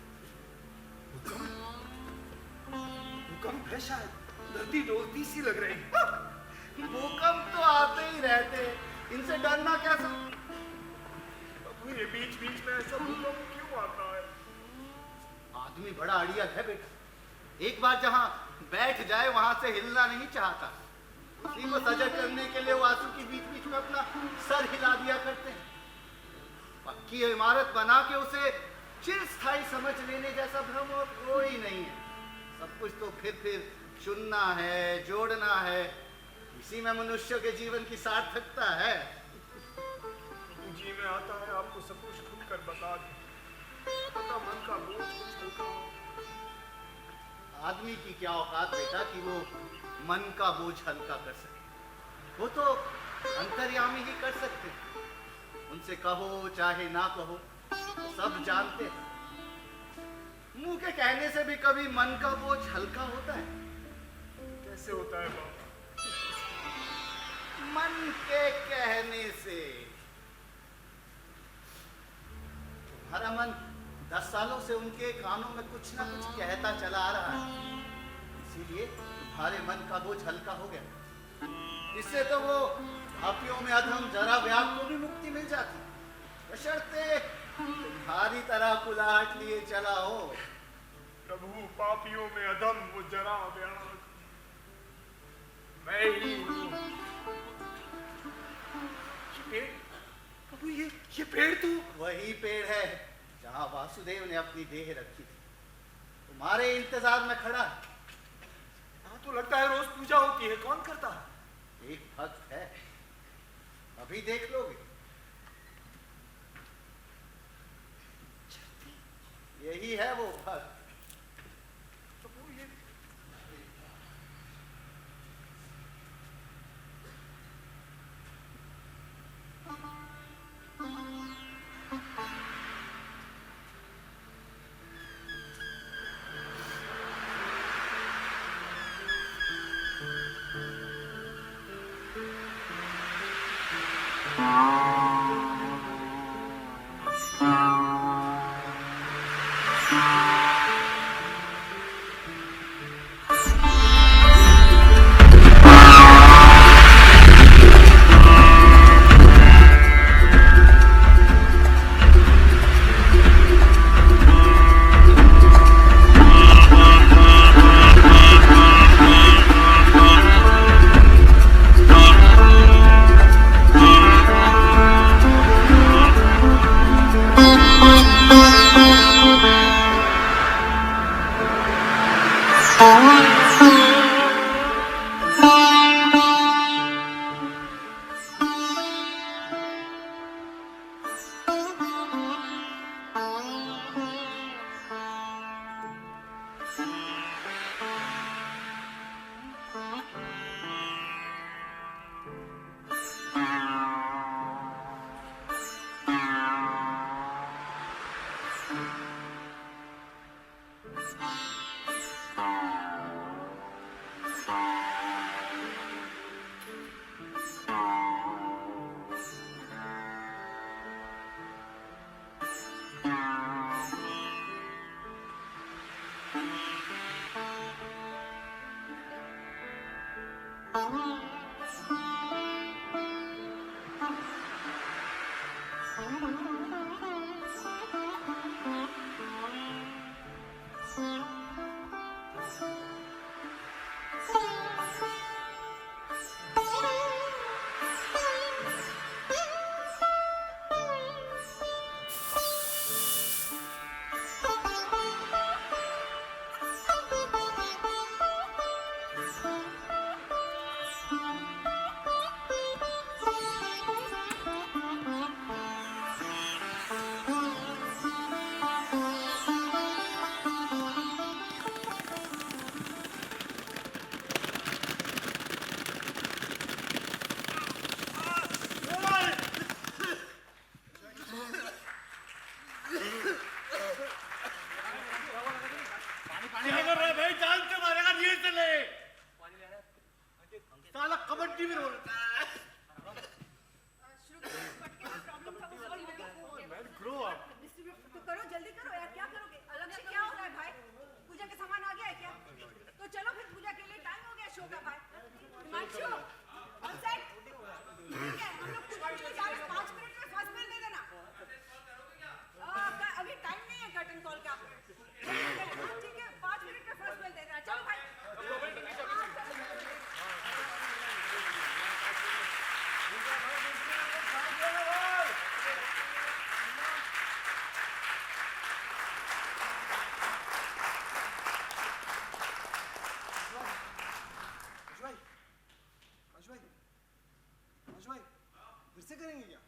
भूकंप है शायद, धरती डोलती सी लग रही है। भूकंप तो आते ही रहते हैं, इनसे डरना कैसा? प्रभु, ये बीच बीच में ऐसा भूकंप क्यों आता है? आदमी बड़ा अड़ियल है बेटा। एक बार जहां बैठ जाए वहां से हिलना नहीं चाहता। उसी को सजग करने के लिए वासु की बीच बीच में अपना सर हिला दिया करते हैं। पक्की इमारत बना के उसे चिरस्थायी समझ लेने जैसा भ्रम और कोई नहीं है। सब कुछ तो फिर चुनना है, जोड़ना है। इसी में मनुष्य के जीवन की सार्थकता है। जी में आता है आपको सब कुछ खुद कर बता दे, पता मन का बोझ कुछ हल्का हो। आदमी की क्या औकात बेटा कि वो मन का बोझ हल्का कर सके। वो तो अंतर्यामी ही कर सकते हैं। उनसे कहो चाहे ना कहो, सब जानते हैं। मुंह के कहने से भी कभी मन का बोझ हल्का होता है। कैसे होता है बाबा? मन के कहने से। तुम्हारा मन 10 सालों से उनके कानों में कुछ ना कुछ कहता चला आ रहा है, इसीलिए तुम्हारे मन का बोझ हल्का हो गया। इससे तो वो पापियों में अधम जरा व्याग को भी मुक्ति मिल जाती, बशर्ते तुम्हारी तरह कुलाहट लिए चला हो। प्रभु, पापियों में अधम वो जरा व्याग मैं ही हूँ। प्रभु, ये पेड़ तो वही पेड़ है जहां वासुदेव ने अपनी देह रखी थी। तुम्हारे इंतजार में खड़ा है। तो लगता है रोज पूजा होती है, कौन करता है? एक भक्त है, अभी देख लोगे। यही है वो भक्त। तो वो ये क्या कर रहा है भाई? जान से मारेगा, धीरे से ले। साला कबड्डी में रोल रहा है। Grow up. तो करो, जल्दी करो यार, क्या करोगे? अलग से क्या हो रहा है भाई? पूजा के सामान आ गया है क्या? तो चलो फिर पूजा के लिए टाइम हो गया शो का भाई। Himanshu, on set. ठीक है, हम लोग पूजा के लिए जा रहे हैं, 5 मिनट में फर्स्ट बेल दे देना। अभी टाइम नहीं है कर्टन कॉल का। ठीक है, 5 मिनट में फर्स्ट बेल दे देना। चलो भाई। फिर से करेंगे क्या?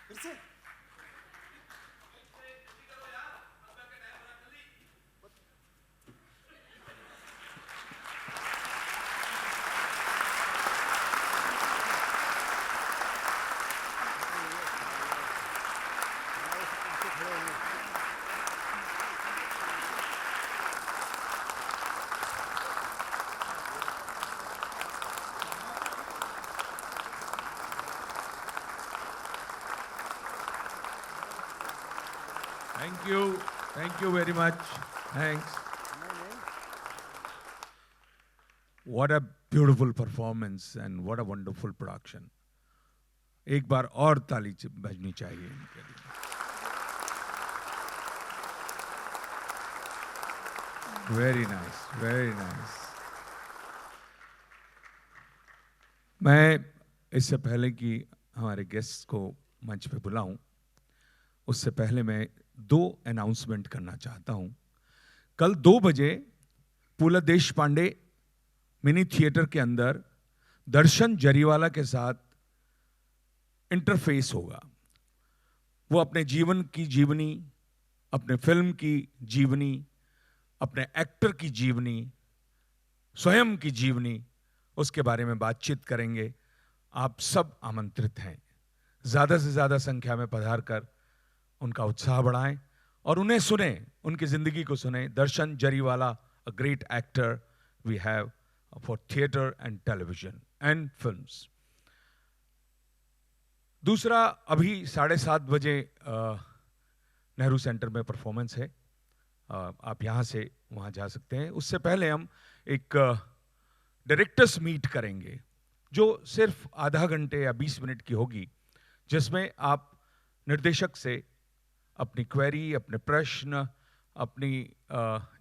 फिर से? Thank you very much. Thanks. What a beautiful performance and what a wonderful production. एक बार और ताली बजनी चाहिए इनके लिए. Very nice, very nice. मैं इससे पहले कि हमारे गेस्ट को मंच पे बुलाऊं, उससे पहले मैं दो अनाउंसमेंट करना चाहता हूं। कल 2 बजे पूला देश पांडे मिनी थिएटर के अंदर दर्शन जरीवाला के साथ इंटरफेस होगा। वो अपने जीवन की जीवनी, अपने फिल्म की जीवनी, अपने एक्टर की जीवनी, स्वयं की जीवनी, उसके बारे में बातचीत करेंगे। आप सब आमंत्रित हैं। ज्यादा से ज्यादा संख्या में पधार कर उनका उत्साह बढ़ाएं और उन्हें सुने, उनकी जिंदगी को सुने। Darshan Jariwala, a great actor we have for theatre and television and films. दूसरा, अभी 7:30 बजे नेहरू सेंटर में परफॉर्मेंस है। आप यहां से वहां जा सकते हैं। उससे पहले हम एक डायरेक्टर्स मीट करेंगे जो सिर्फ आधा घंटे या 20 मिनट की होगी, जिसमें आप निर्देशक से अपनी क्वेरी, अपने प्रश्न, अपनी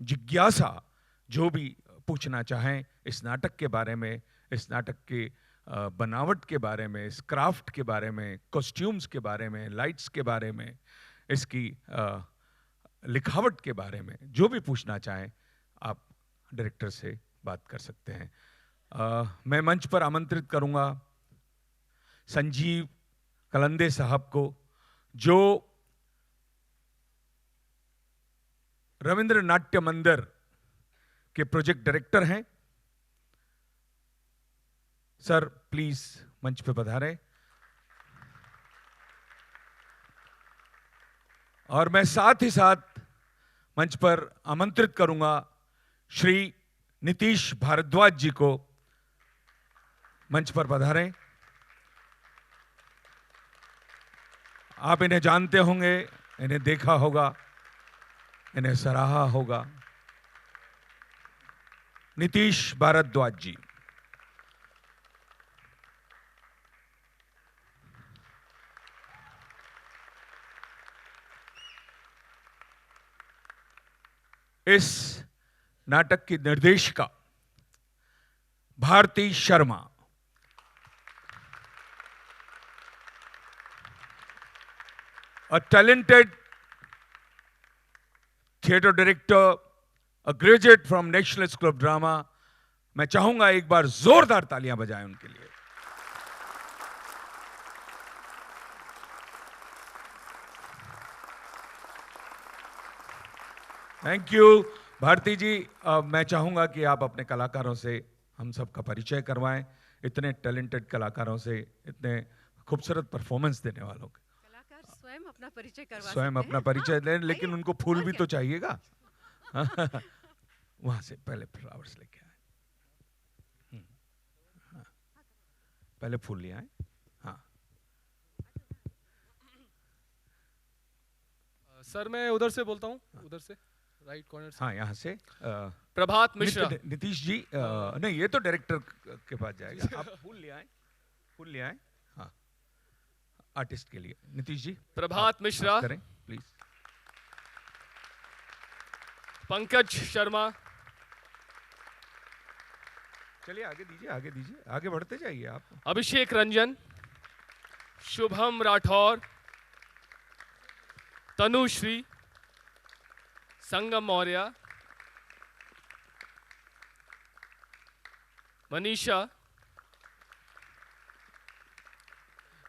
जिज्ञासा जो भी पूछना चाहें इस नाटक के बारे में, इस नाटक के बनावट के बारे में, इस क्राफ्ट के बारे में, कॉस्ट्यूम्स के बारे में, लाइट्स के बारे में, इसकी लिखावट के बारे में, जो भी पूछना चाहें आप डायरेक्टर से बात कर सकते हैं। मैं मंच पर आमंत्रित करूंगा संजीव कलंदे साहब को, जो रविंद्र नाट्य मंदिर के प्रोजेक्ट डायरेक्टर हैं। सर प्लीज मंच पे पधारें। और मैं साथ ही साथ मंच पर आमंत्रित करूंगा श्री नीतीश भारद्वाज जी को। मंच पर पधारें। आप इन्हें जानते होंगे, इन्हें देखा होगा, इन्हें सराहा होगा। नीतीश भारद्वाज जी। इस नाटक की निर्देशिका Bharti Sharma. A talented theater director, a graduate from National School of Drama. मैं चाहूंगा एक बार जोरदार तालियां बजाएं उनके लिए। थैंक यू भारती जी। मैं चाहूंगा कि आप अपने कलाकारों से हम सबका परिचय करवाएं, इतने टैलेंटेड कलाकारों से, इतने खूबसूरत परफॉर्मेंस देने वालों के। कलाकार स्वयं अपना परिचय करवा स्वयं सकते अपना हैं। परिचय हाँ, दें, लेकिन आइए। उनको फूल और भी क्या? तो चाहिएगा। वहां से पहले फ्लावर्स लेके आए। हाँ, पहले फूल ले आए। हाँ सर मैं उधर से बोलता हूँ, उधर से राइट कॉर्नर से। हाँ, यहाँ से प्रभात मिश्रा। नीतीश जी। नहीं, ये तो डायरेक्टर के पास जाएगा। आप फूल ले आए, फूल ले आए। हाँ, आर्टिस्ट के लिए नीतीश जी। प्रभात मिश्रा। करें प्लीज। पंकज शर्मा। चलिए आगे दीजिए, आगे दीजिए, आगे बढ़ते जाइए आप। अभिषेक रंजन। शुभम राठौर। तनुश्री। संगम मौर्य। मनीषा।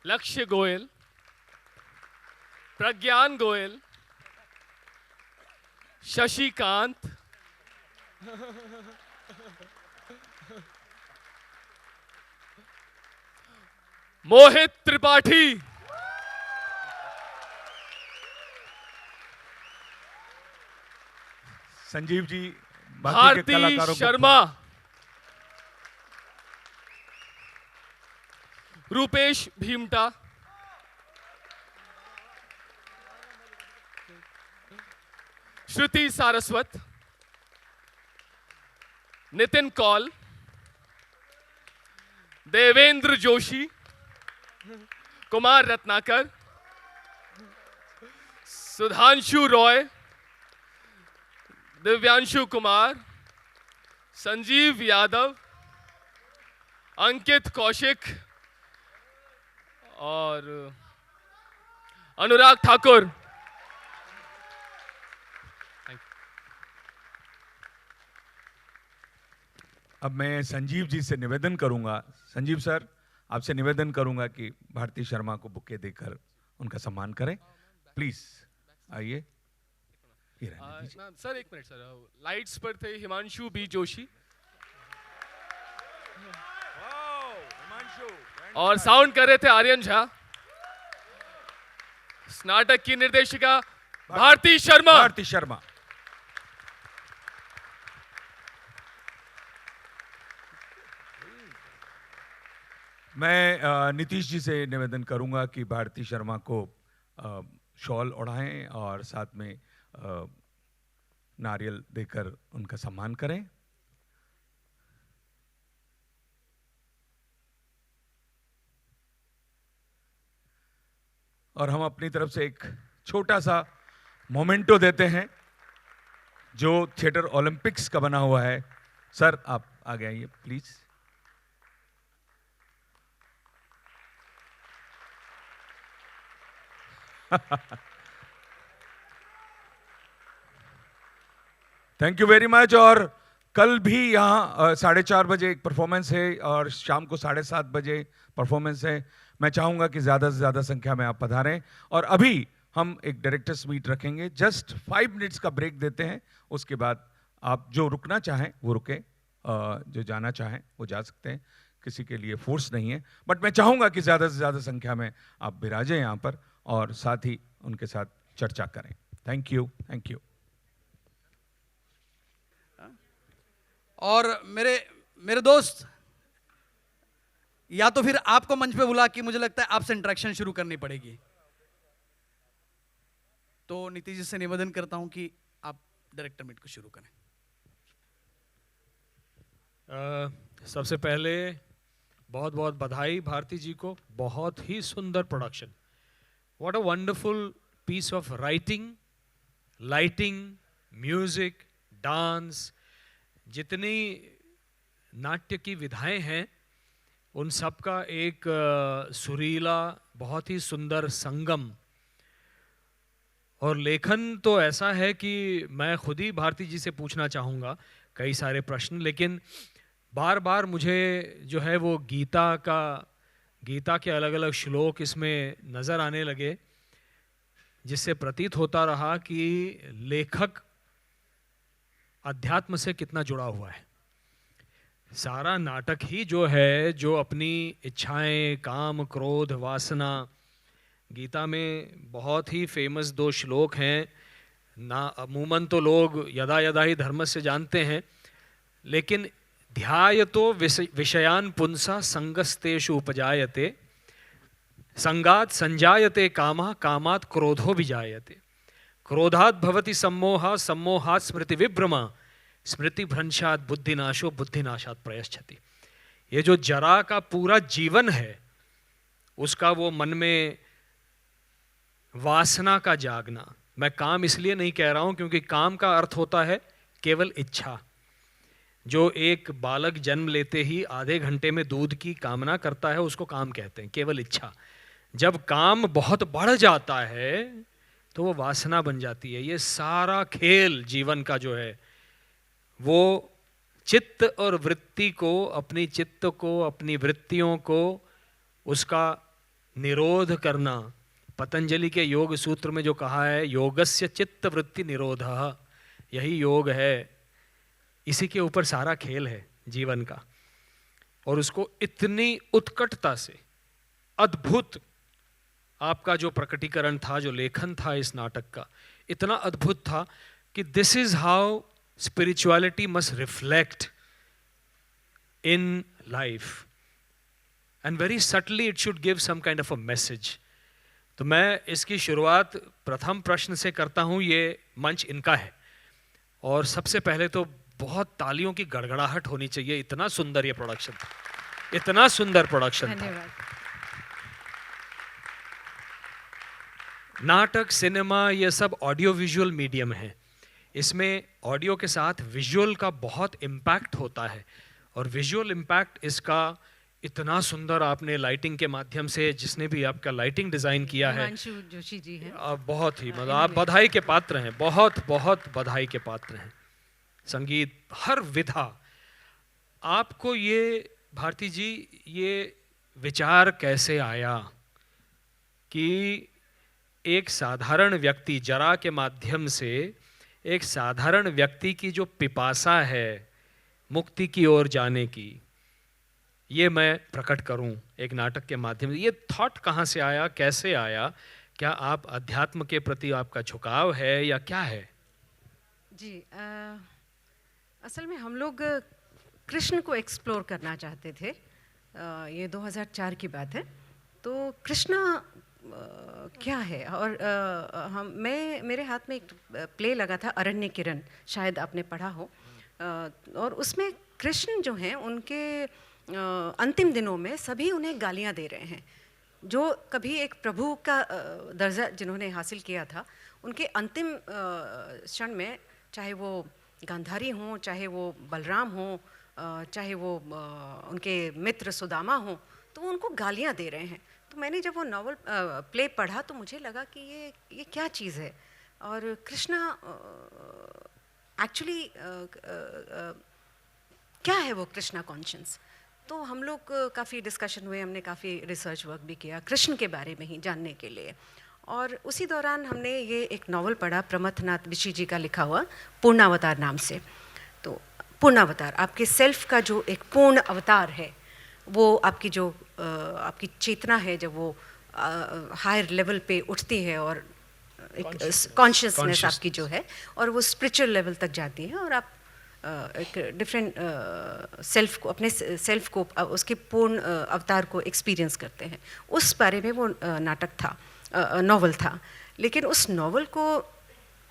लक्ष्य गोयल। प्रज्ञान गोयल। शशिकांत। मोहित त्रिपाठी। संजीव जी, बाकी के भारती कलाकारों को शर्मा। रूपेश भीमटा। श्रुति सारस्वत। नितिन कौल। देवेंद्र जोशी। कुमार रत्नाकर। सुधांशु रॉय। दिव्यांशु कुमार। संजीव यादव। अंकित कौशिक और अनुराग ठाकुर। अब मैं संजीव जी से निवेदन करूंगा, संजीव सर आपसे निवेदन करूंगा कि भारती शर्मा को बुके देकर उनका सम्मान करें। प्लीज आइए। ये रहने दीजिए। सर एक मिनट सर, लाइट्स पर थे हिमांशु बी जोशी और साउंड कर रहे थे आर्यन झा। नाटक की निर्देशिका भारती शर्मा। भारती शर्मा। मैं नीतीश जी से निवेदन करूंगा कि भारती शर्मा को शॉल ओढ़ाएं और साथ में नारियल देकर उनका सम्मान करें। और हम अपनी तरफ से एक छोटा सा मोमेंटो देते हैं जो थिएटर ओलंपिक्स का बना हुआ है। सर आप आगे आइए please. Thank you very much. और कल भी यहाँ 4:30 बजे एक परफॉर्मेंस है और शाम को 7:30 बजे परफॉर्मेंस है। मैं चाहूंगा कि ज़्यादा से ज़्यादा संख्या में आप पधारें। और अभी हम एक डायरेक्टर्स मीट रखेंगे, जस्ट 5 मिनट्स का ब्रेक देते हैं। उसके बाद आप जो रुकना चाहें वो रुके, जो जाना चाहें वो जा सकते हैं, किसी के लिए फोर्स नहीं है। बट मैं चाहूंगा कि ज़्यादा से ज़्यादा संख्या में आप विराजें यहाँ पर और साथ ही उनके साथ चर्चा करें। Thank you, thank you. और मेरे दोस्त, या तो फिर आपको मंच पे बुला के मुझे लगता है आपसे इंटरेक्शन शुरू करनी पड़ेगी। तो नीतीश जी से निवेदन करता हूं कि आप डायरेक्टर मीट को शुरू करें। सबसे पहले बहुत बहुत बधाई भारती जी को। बहुत ही सुंदर production. What a wonderful piece of writing, lighting, music, dance, जितनी नाट्य की विधाएं हैं उन सब का एक सुरीला, बहुत ही सुंदर संगम। और लेखन तो ऐसा है कि मैं खुद ही भारती जी से पूछना चाहूँगा कई सारे प्रश्न, लेकिन बार बार मुझे जो है वो गीता के अलग अलग श्लोक इसमें नज़र आने लगे, जिससे प्रतीत होता रहा कि लेखक अध्यात्म से कितना जुड़ा हुआ है। सारा नाटक ही जो है, जो अपनी इच्छाएं, काम, क्रोध, वासना, गीता में बहुत ही फेमस 2 श्लोक हैं ना। अमूमन तो लोग यदा यदा ही धर्मस्य जानते हैं, लेकिन ध्यायतो विषयान पुंसा संगस्तेषु उपजायते, संगात संजायते कामः, कामात् क्रोधो विजायते, क्रोधात् भवति सम्मोहः, सम्मोहात् स्मृति विभ्रमा, स्मृति भ्रंशात् बुद्धिनाशो, बुद्धिनाशात् प्रयश्चति। ये जो जरा का पूरा जीवन है उसका वो मन में वासना का जागना। मैं काम इसलिए नहीं कह रहा हूं क्योंकि काम का अर्थ होता है केवल इच्छा। जो एक बालक जन्म लेते ही आधे घंटे में दूध की कामना करता है उसको काम कहते हैं, केवल इच्छा। जब काम बहुत बढ़ जाता है तो वो वासना बन जाती है। ये सारा खेल जीवन का जो है वो चित्त और वृत्ति को, अपनी चित्त को, अपनी वृत्तियों को, उसका निरोध करना। पतंजलि के योग सूत्र में जो कहा है योगस्य चित्त वृत्ति निरोधः, यही योग है। इसी के ऊपर सारा खेल है जीवन का। और उसको इतनी उत्कटता से, अद्भुत आपका जो प्रकटीकरण था, जो लेखन था इस नाटक का, इतना अद्भुत था कि this is how spirituality must reflect in life and very subtly it should give some kind of a message. तो मैं इसकी शुरुआत प्रथम प्रश्न से करता हूं। ये मंच इनका है और सबसे पहले तो बहुत तालियों की गड़गड़ाहट होनी चाहिए। इतना सुंदर ये प्रोडक्शन था, इतना सुंदर प्रोडक्शन था। नाटक, सिनेमा, ये सब ऑडियो विजुअल मीडियम है। इसमें ऑडियो के साथ विजुअल का बहुत इम्पैक्ट होता है और विजुअल इम्पैक्ट इसका इतना सुंदर आपने लाइटिंग के माध्यम से, जिसने भी आपका लाइटिंग डिजाइन किया है, हिमांशु जोशी जी हैं। बहुत ही मतलब आप बधाई के पात्र हैं, बहुत बहुत बधाई के पात्र हैं। संगीत हर विधा, आपको ये भारती जी ये विचार कैसे आया कि एक साधारण व्यक्ति जरा के माध्यम से एक साधारण व्यक्ति की जो पिपासा है मुक्ति की ओर जाने की, ये मैं प्रकट करूं एक नाटक के माध्यम से? ये थॉट कहाँ से आया, कैसे आया? क्या आप अध्यात्म के प्रति आपका झुकाव है या क्या है? जी, असल में हम लोग कृष्ण को एक्सप्लोर करना चाहते थे। ये 2004 की बात है। तो कृष्णा क्या है, और मेरे हाथ में एक प्ले लगा था अरण्य किरण, शायद आपने पढ़ा हो। और उसमें कृष्ण जो हैं उनके अंतिम दिनों में सभी उन्हें गालियां दे रहे हैं। जो कभी एक प्रभु का दर्जा जिन्होंने हासिल किया था, उनके अंतिम क्षण में, चाहे वो गांधारी हों, चाहे वो बलराम हों, चाहे वो उनके मित्र सुदामा हों, तो वो उनको गालियां दे रहे हैं। तो मैंने जब वो नॉवल प्ले पढ़ा तो मुझे लगा कि ये क्या चीज़ है। और कृष्णा एक्चुअली क्या है वो कृष्णा कॉन्शियस। तो हम लोग काफ़ी डिस्कशन हुए, हमने काफ़ी रिसर्च वर्क भी किया कृष्ण के बारे में ही जानने के लिए। और उसी दौरान हमने ये एक नॉवल पढ़ा प्रमथनाथ ऋषि जी का लिखा हुआ पूर्णावतार नाम से। तो पूर्णावतार आपके सेल्फ का जो एक पूर्ण अवतार है, वो आपकी जो आपकी चेतना है, जब वो हायर लेवल पे उठती है और एक कॉन्शियसनेस आपकी जो है, और वो स्पिरिचुअल लेवल तक जाती है, और आप एक डिफरेंट सेल्फ को, अपने सेल्फ को, उसके पूर्ण अवतार को एक्सपीरियंस करते हैं। उस बारे में वो नाटक था, नॉवल था। लेकिन उस नॉवल को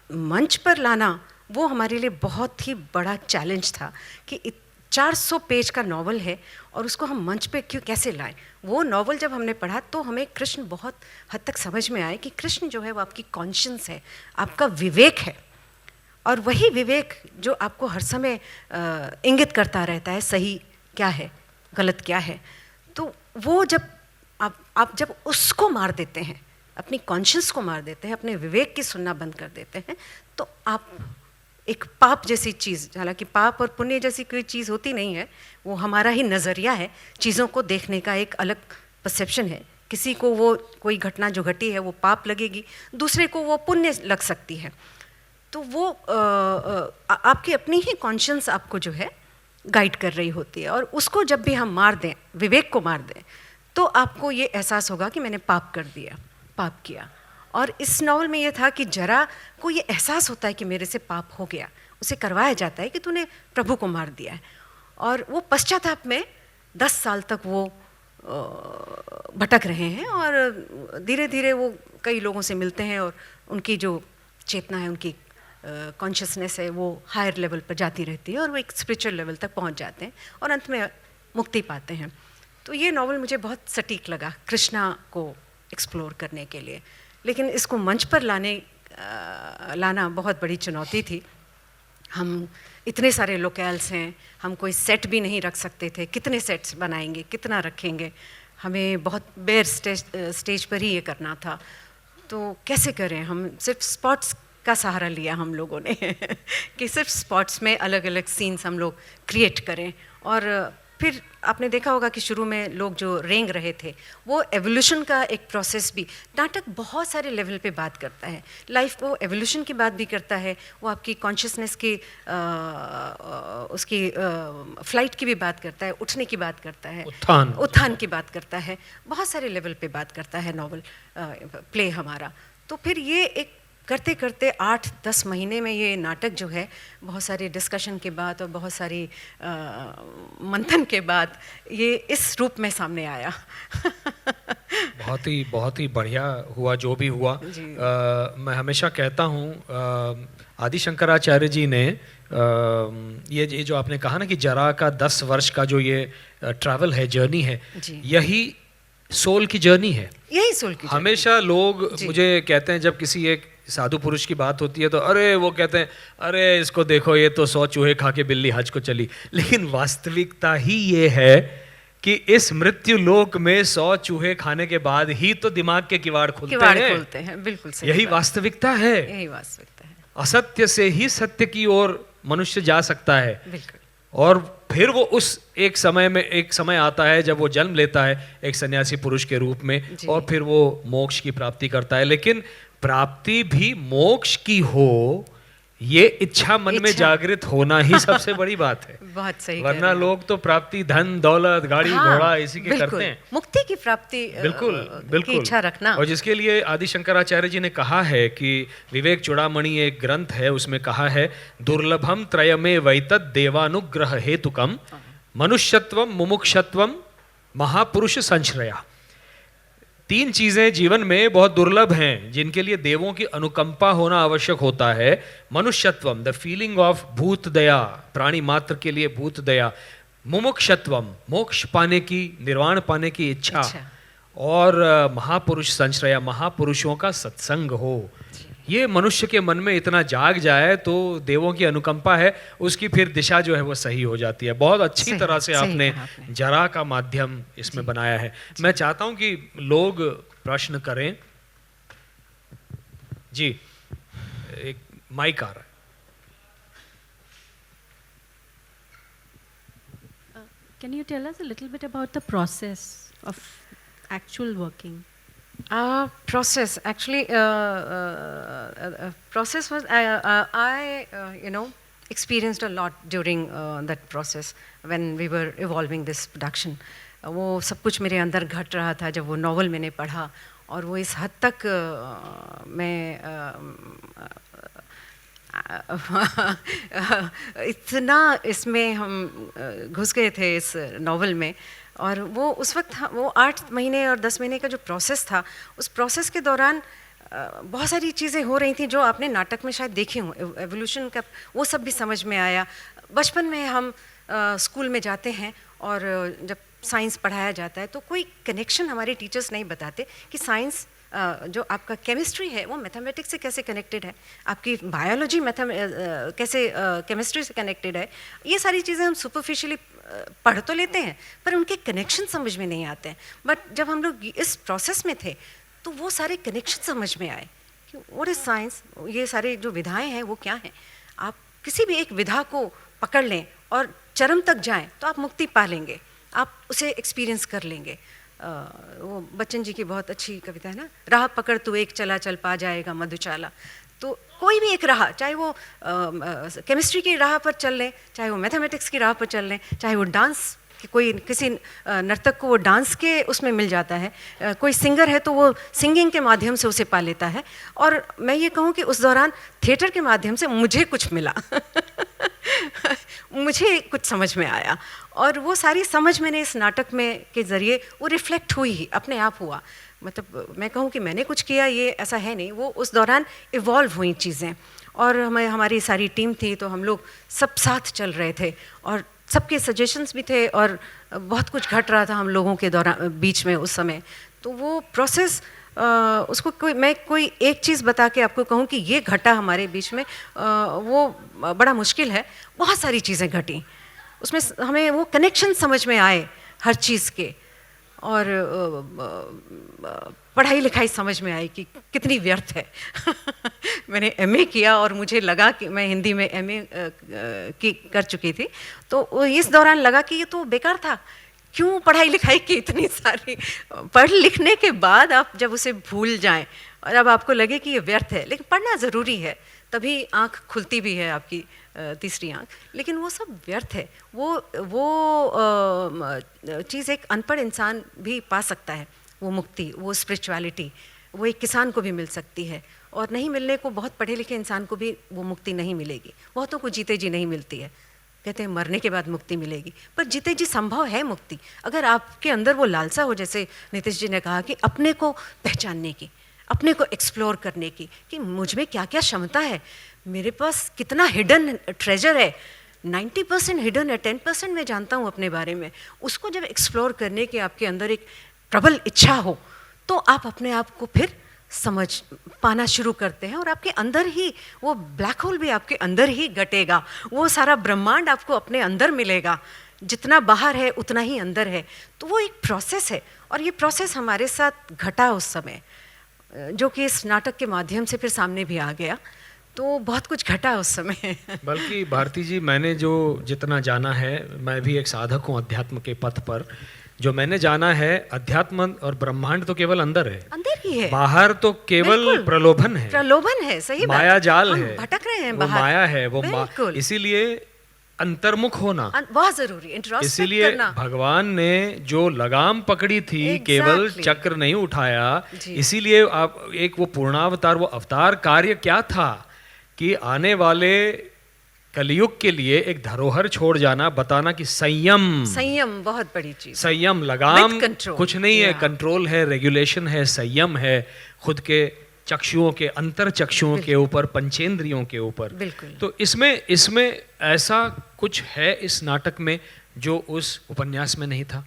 मंच पर लाना वो हमारे लिए बहुत ही बड़ा चैलेंज था कि 400 पेज का नॉवल है और उसको हम मंच पे कैसे लाएं। वो नॉवल जब हमने पढ़ा तो हमें कृष्ण बहुत हद तक समझ में आए कि कृष्ण जो है वो आपकी कॉन्शियस है, आपका विवेक है, और वही विवेक जो आपको हर समय इंगित करता रहता है सही क्या है, गलत क्या है। तो वो जब आप जब उसको मार देते हैं, अपनी कॉन्शियस को मार देते हैं, अपने विवेक की सुनना बंद कर देते हैं, तो आप एक पाप जैसी चीज़, हालांकि पाप और पुण्य जैसी कोई चीज़ होती नहीं है, वो हमारा ही नज़रिया है, चीज़ों को देखने का एक अलग परसेप्शन है। किसी को वो कोई घटना जो घटी है वो पाप लगेगी, दूसरे को वो पुण्य लग सकती है। तो वो आपकी अपनी ही कॉन्शियस आपको जो है गाइड कर रही होती है, और उसको जब भी हम मार दें, विवेक को मार दें, तो आपको ये एहसास होगा कि मैंने पाप कर दिया, पाप किया। और इस नॉवल में ये था कि जरा को ये एहसास होता है कि मेरे से पाप हो गया, उसे करवाया जाता है कि तूने प्रभु को मार दिया है, और वो पश्चाताप में 10 साल तक वो भटक रहे हैं, और धीरे धीरे वो कई लोगों से मिलते हैं, और उनकी जो चेतना है, उनकी कॉन्शियसनेस है, वो हायर लेवल पर जाती रहती है, और वो एक स्पिरिचुअल लेवल तक पहुंच जाते हैं, और अंत में मुक्ति पाते हैं। तो ये नॉवल मुझे बहुत सटीक लगा कृष्णा को एक्सप्लोर करने के लिए। लेकिन इसको मंच पर लाना बहुत बड़ी चुनौती थी। हम इतने सारे लोकेल्स हैं, हम कोई सेट भी नहीं रख सकते थे, कितने सेट्स बनाएंगे, कितना रखेंगे, हमें बहुत बेयर स्टेज पर ही ये करना था। तो कैसे करें, हम सिर्फ स्पॉट्स का सहारा लिया हम लोगों ने कि सिर्फ स्पॉट्स में अलग अलग सीन्स हम लोग क्रिएट करें। और फिर आपने देखा होगा कि शुरू में लोग जो रेंग रहे थे, वो एवोल्यूशन का एक प्रोसेस भी, नाटक बहुत सारे लेवल पे बात करता है, लाइफ वो एवोल्यूशन की बात भी करता है, वो आपकी कॉन्शियसनेस की उसकी फ्लाइट की भी बात करता है, उठने की बात करता है, उत्थान की बात करता है, बहुत सारे लेवल पे बात करता है नॉवल प्ले हमारा। तो फिर ये एक करते करते 8-10 महीने में ये नाटक जो है, बहुत सारे डिस्कशन के बाद और बहुत सारी मंथन के बाद ये इस रूप में सामने आया। बहुत ही बढ़िया हुआ जो भी हुआ। मैं हमेशा कहता हूँ, आदि शंकराचार्य जी ने ये जो आपने कहा ना कि जरा का 10 वर्ष का जो ये ट्रैवल है, जर्नी है, यही सोल की जर्नी है, यही सोल की। हमेशा लोग मुझे कहते हैं, जब किसी एक साधु पुरुष की बात होती है तो अरे वो कहते हैं अरे इसको देखो, ये तो 100 चूहे खा के बिल्ली हज को चली। लेकिन वास्तविकता ही ये है कि इस मृत्यु लोक में 100 चूहे खाने के बाद ही तो दिमाग के किवाड़ खुलते हैं। बिल्कुल सही, यही वास्तविकता है, यही वास्तविकता है। असत्य से ही सत्य की ओर मनुष्य जा सकता है। बिल्कुल। और फिर वो उस एक समय आता है जब वो जन्म लेता है एक सन्यासी पुरुष के रूप में, और फिर वो मोक्ष की प्राप्ति करता है। लेकिन प्राप्ति भी मोक्ष की हो, ये इच्छा मन में जागृत होना ही सबसे बड़ी बात है। बहुत सही। वरना लोग तो प्राप्ति धन दौलत गाड़ी घोड़ा इसी के करते हैं। मुक्ति की प्राप्ति बिल्कुल की इच्छा रखना। और जिसके लिए आदि शंकराचार्य जी ने कहा है कि विवेक चूड़ामणि एक ग्रंथ है, उसमें कहा है दुर्लभम त्रयमे वैतद देवानुग्रह हेतुकम मनुष्यत्वम मुमुक्षत्वम महापुरुष संश्रया। 3 चीजें जीवन में बहुत दुर्लभ हैं जिनके लिए देवों की अनुकंपा होना आवश्यक होता है। मनुष्यत्वम, द फीलिंग ऑफ भूत दया, प्राणी मात्र के लिए भूत दया। मुमुक्षत्वम, मोक्ष पाने की, निर्वाण पाने की इच्छा। और महापुरुष संश्रया, महापुरुषों का सत्संग हो। ये मनुष्य के मन में इतना जाग जाए तो देवों की अनुकंपा है, उसकी फिर दिशा जो है वो सही हो जाती है। बहुत अच्छी तरह से आपने जरा का माध्यम इसमें बनाया है। मैं चाहता हूं कि लोग प्रश्न करें। जी, एक माइक आ रहा है। Can you tell us a little bit about the process of actual working? Process actually process was I experienced a lot during that process when we were evolving this production. वो सब कुछ मेरे अंदर घट रहा था जब वो नॉवल मैंने पढ़ा, और वो इस हद तक मैं इतना इसमें हम घुस गए थे इस नॉवल में। और वो उस वक्त वो 8 महीने और 10 महीने का जो प्रोसेस था, उस प्रोसेस के दौरान बहुत सारी चीज़ें हो रही थी जो आपने नाटक में शायद देखी हों। एवोल्यूशन का वो सब भी समझ में आया। बचपन में हम स्कूल में जाते हैं और जब साइंस पढ़ाया जाता है तो कोई कनेक्शन हमारे टीचर्स नहीं बताते कि साइंस जो आपका केमिस्ट्री है वो मैथमेटिक्स से कैसे कनेक्टेड है, आपकी बायोलॉजी कैसे केमिस्ट्री से कनेक्टेड है। ये सारी चीज़ें हम सुपरफिशियली पढ़ तो लेते हैं पर उनके कनेक्शन समझ में नहीं आते हैं। बट जब हम लोग इस प्रोसेस में थे तो वो सारे कनेक्शन समझ में आए कि व्हाट इज साइंस, ये सारे जो विधाएं हैं वो क्या हैं। आप किसी भी एक विधा को पकड़ लें और चरम तक जाएं तो आप मुक्ति पा लेंगे, आप उसे एक्सपीरियंस कर लेंगे। वो बच्चन जी की बहुत अच्छी कविता है ना, राह पकड़ तू एक चला चल पा जाएगा मधुचाला। तो कोई भी एक राह, चाहे वो केमिस्ट्री की राह पर चल लें, चाहे वो मैथमेटिक्स की राह पर चल लें, चाहे वो डांस कि कोई किसी नर्तक को वो डांस के उसमें मिल जाता है, कोई सिंगर है तो वो सिंगिंग के माध्यम से उसे पा लेता है। और मैं ये कहूँ कि उस दौरान थिएटर के माध्यम से मुझे कुछ मिला मुझे कुछ समझ में आया और वो सारी समझ मैंने इस नाटक में के ज़रिए वो रिफ्लेक्ट हुई ही, अपने आप हुआ। मतलब मैं कहूँ कि मैंने कुछ किया ये ऐसा है नहीं, वो उस दौरान इवॉल्व हुई चीज़ें। और हमारी सारी टीम थी तो हम लोग सब साथ चल रहे थे और सबके सजेशंस भी थे और बहुत कुछ घट रहा था हम लोगों के दौरान बीच में उस समय। तो वो प्रोसेस उसको मैं कोई एक चीज़ बता के आपको कहूँ कि ये घटा हमारे बीच में, वो बड़ा मुश्किल है। बहुत सारी चीज़ें घटी, उसमें हमें वो कनेक्शन समझ में आए हर चीज़ के, और पढ़ाई लिखाई समझ में आई कि कितनी व्यर्थ है मैंने एमए किया और मुझे लगा कि मैं हिंदी में एमए की कर चुकी थी, तो इस दौरान लगा कि ये तो बेकार था। क्यों पढ़ाई लिखाई की इतनी सारी, पढ़ लिखने के बाद आप जब उसे भूल जाएं और अब आपको लगे कि ये व्यर्थ है, लेकिन पढ़ना ज़रूरी है, तभी आँख खुलती भी है आपकी तीसरी आँख। लेकिन वो सब व्यर्थ है। वो चीज़ एक अनपढ़ इंसान भी पा सकता है, वो मुक्ति, वो स्पिरिचुअलिटी, वो एक किसान को भी मिल सकती है। और नहीं मिलने को बहुत पढ़े लिखे इंसान को भी वो मुक्ति नहीं मिलेगी। बहुतों को जीते जी नहीं मिलती है, कहते हैं मरने के बाद मुक्ति मिलेगी, पर जीते जी संभव है मुक्ति। अगर आपके अंदर वो लालसा हो, जैसे नीतीश जी ने कहा कि अपने को पहचानने की, अपने को एक्सप्लोर करने की, कि मुझ में क्या क्या क्षमता है, मेरे पास कितना हिडन ट्रेजर है। 90% हिडन है, 10% मैं जानता हूँ अपने बारे में। उसको जब एक्सप्लोर करने की आपके अंदर एक प्रबल इच्छा हो तो आप अपने आप को फिर समझ पाना शुरू करते हैं और आपके अंदर ही वो ब्लैक होल भी आपके अंदर ही घटेगा, वो सारा ब्रह्मांड आपको अपने अंदर मिलेगा। जितना बाहर है उतना ही अंदर है। तो वो एक प्रोसेस है और ये प्रोसेस हमारे साथ घटा उस समय, जो कि इस नाटक के माध्यम से फिर सामने भी आ गया। तो बहुत कुछ घटा उस समय। बल्कि भारती जी, मैंने जो जितना जाना है, मैं भी एक साधक हूँ अध्यात्म के पथ पर, जो मैंने जाना है अध्यात्म और ब्रह्मांड तो केवल अंदर है, अंदर ही है, बाहर तो केवल बिल्कुल। प्रलोभन है, प्रलोभन है, सही बात। माया जाल हम है, भटक रहे हैं वो बाहर। माया है, वो बिल्कुल। इसीलिए अंतर्मुख होना बहुत जरूरी, इंट्रोस्पेक्ट इसीलिए करना। भगवान ने जो लगाम पकड़ी थी, केवल Exactly. चक्र नहीं उठाया, जी। इसीलिए आप एक वो पूर्णावतार, वो अवतार कार्य क्या था कि आने वाले कलयुग के लिए एक धरोहर छोड़ जाना, बताना कि संयम, संयम बहुत बड़ी चीज। संयम, लगाम With control. कुछ नहीं है, Yeah. कंट्रोल है, रेगुलेशन है, संयम है, खुद के चक्षुओं के, अंतर चक्षुओं के ऊपर, पंचेंद्रियों के ऊपर। बिल्कुल। तो इसमें ऐसा कुछ है इस नाटक में जो उस उपन्यास में नहीं था,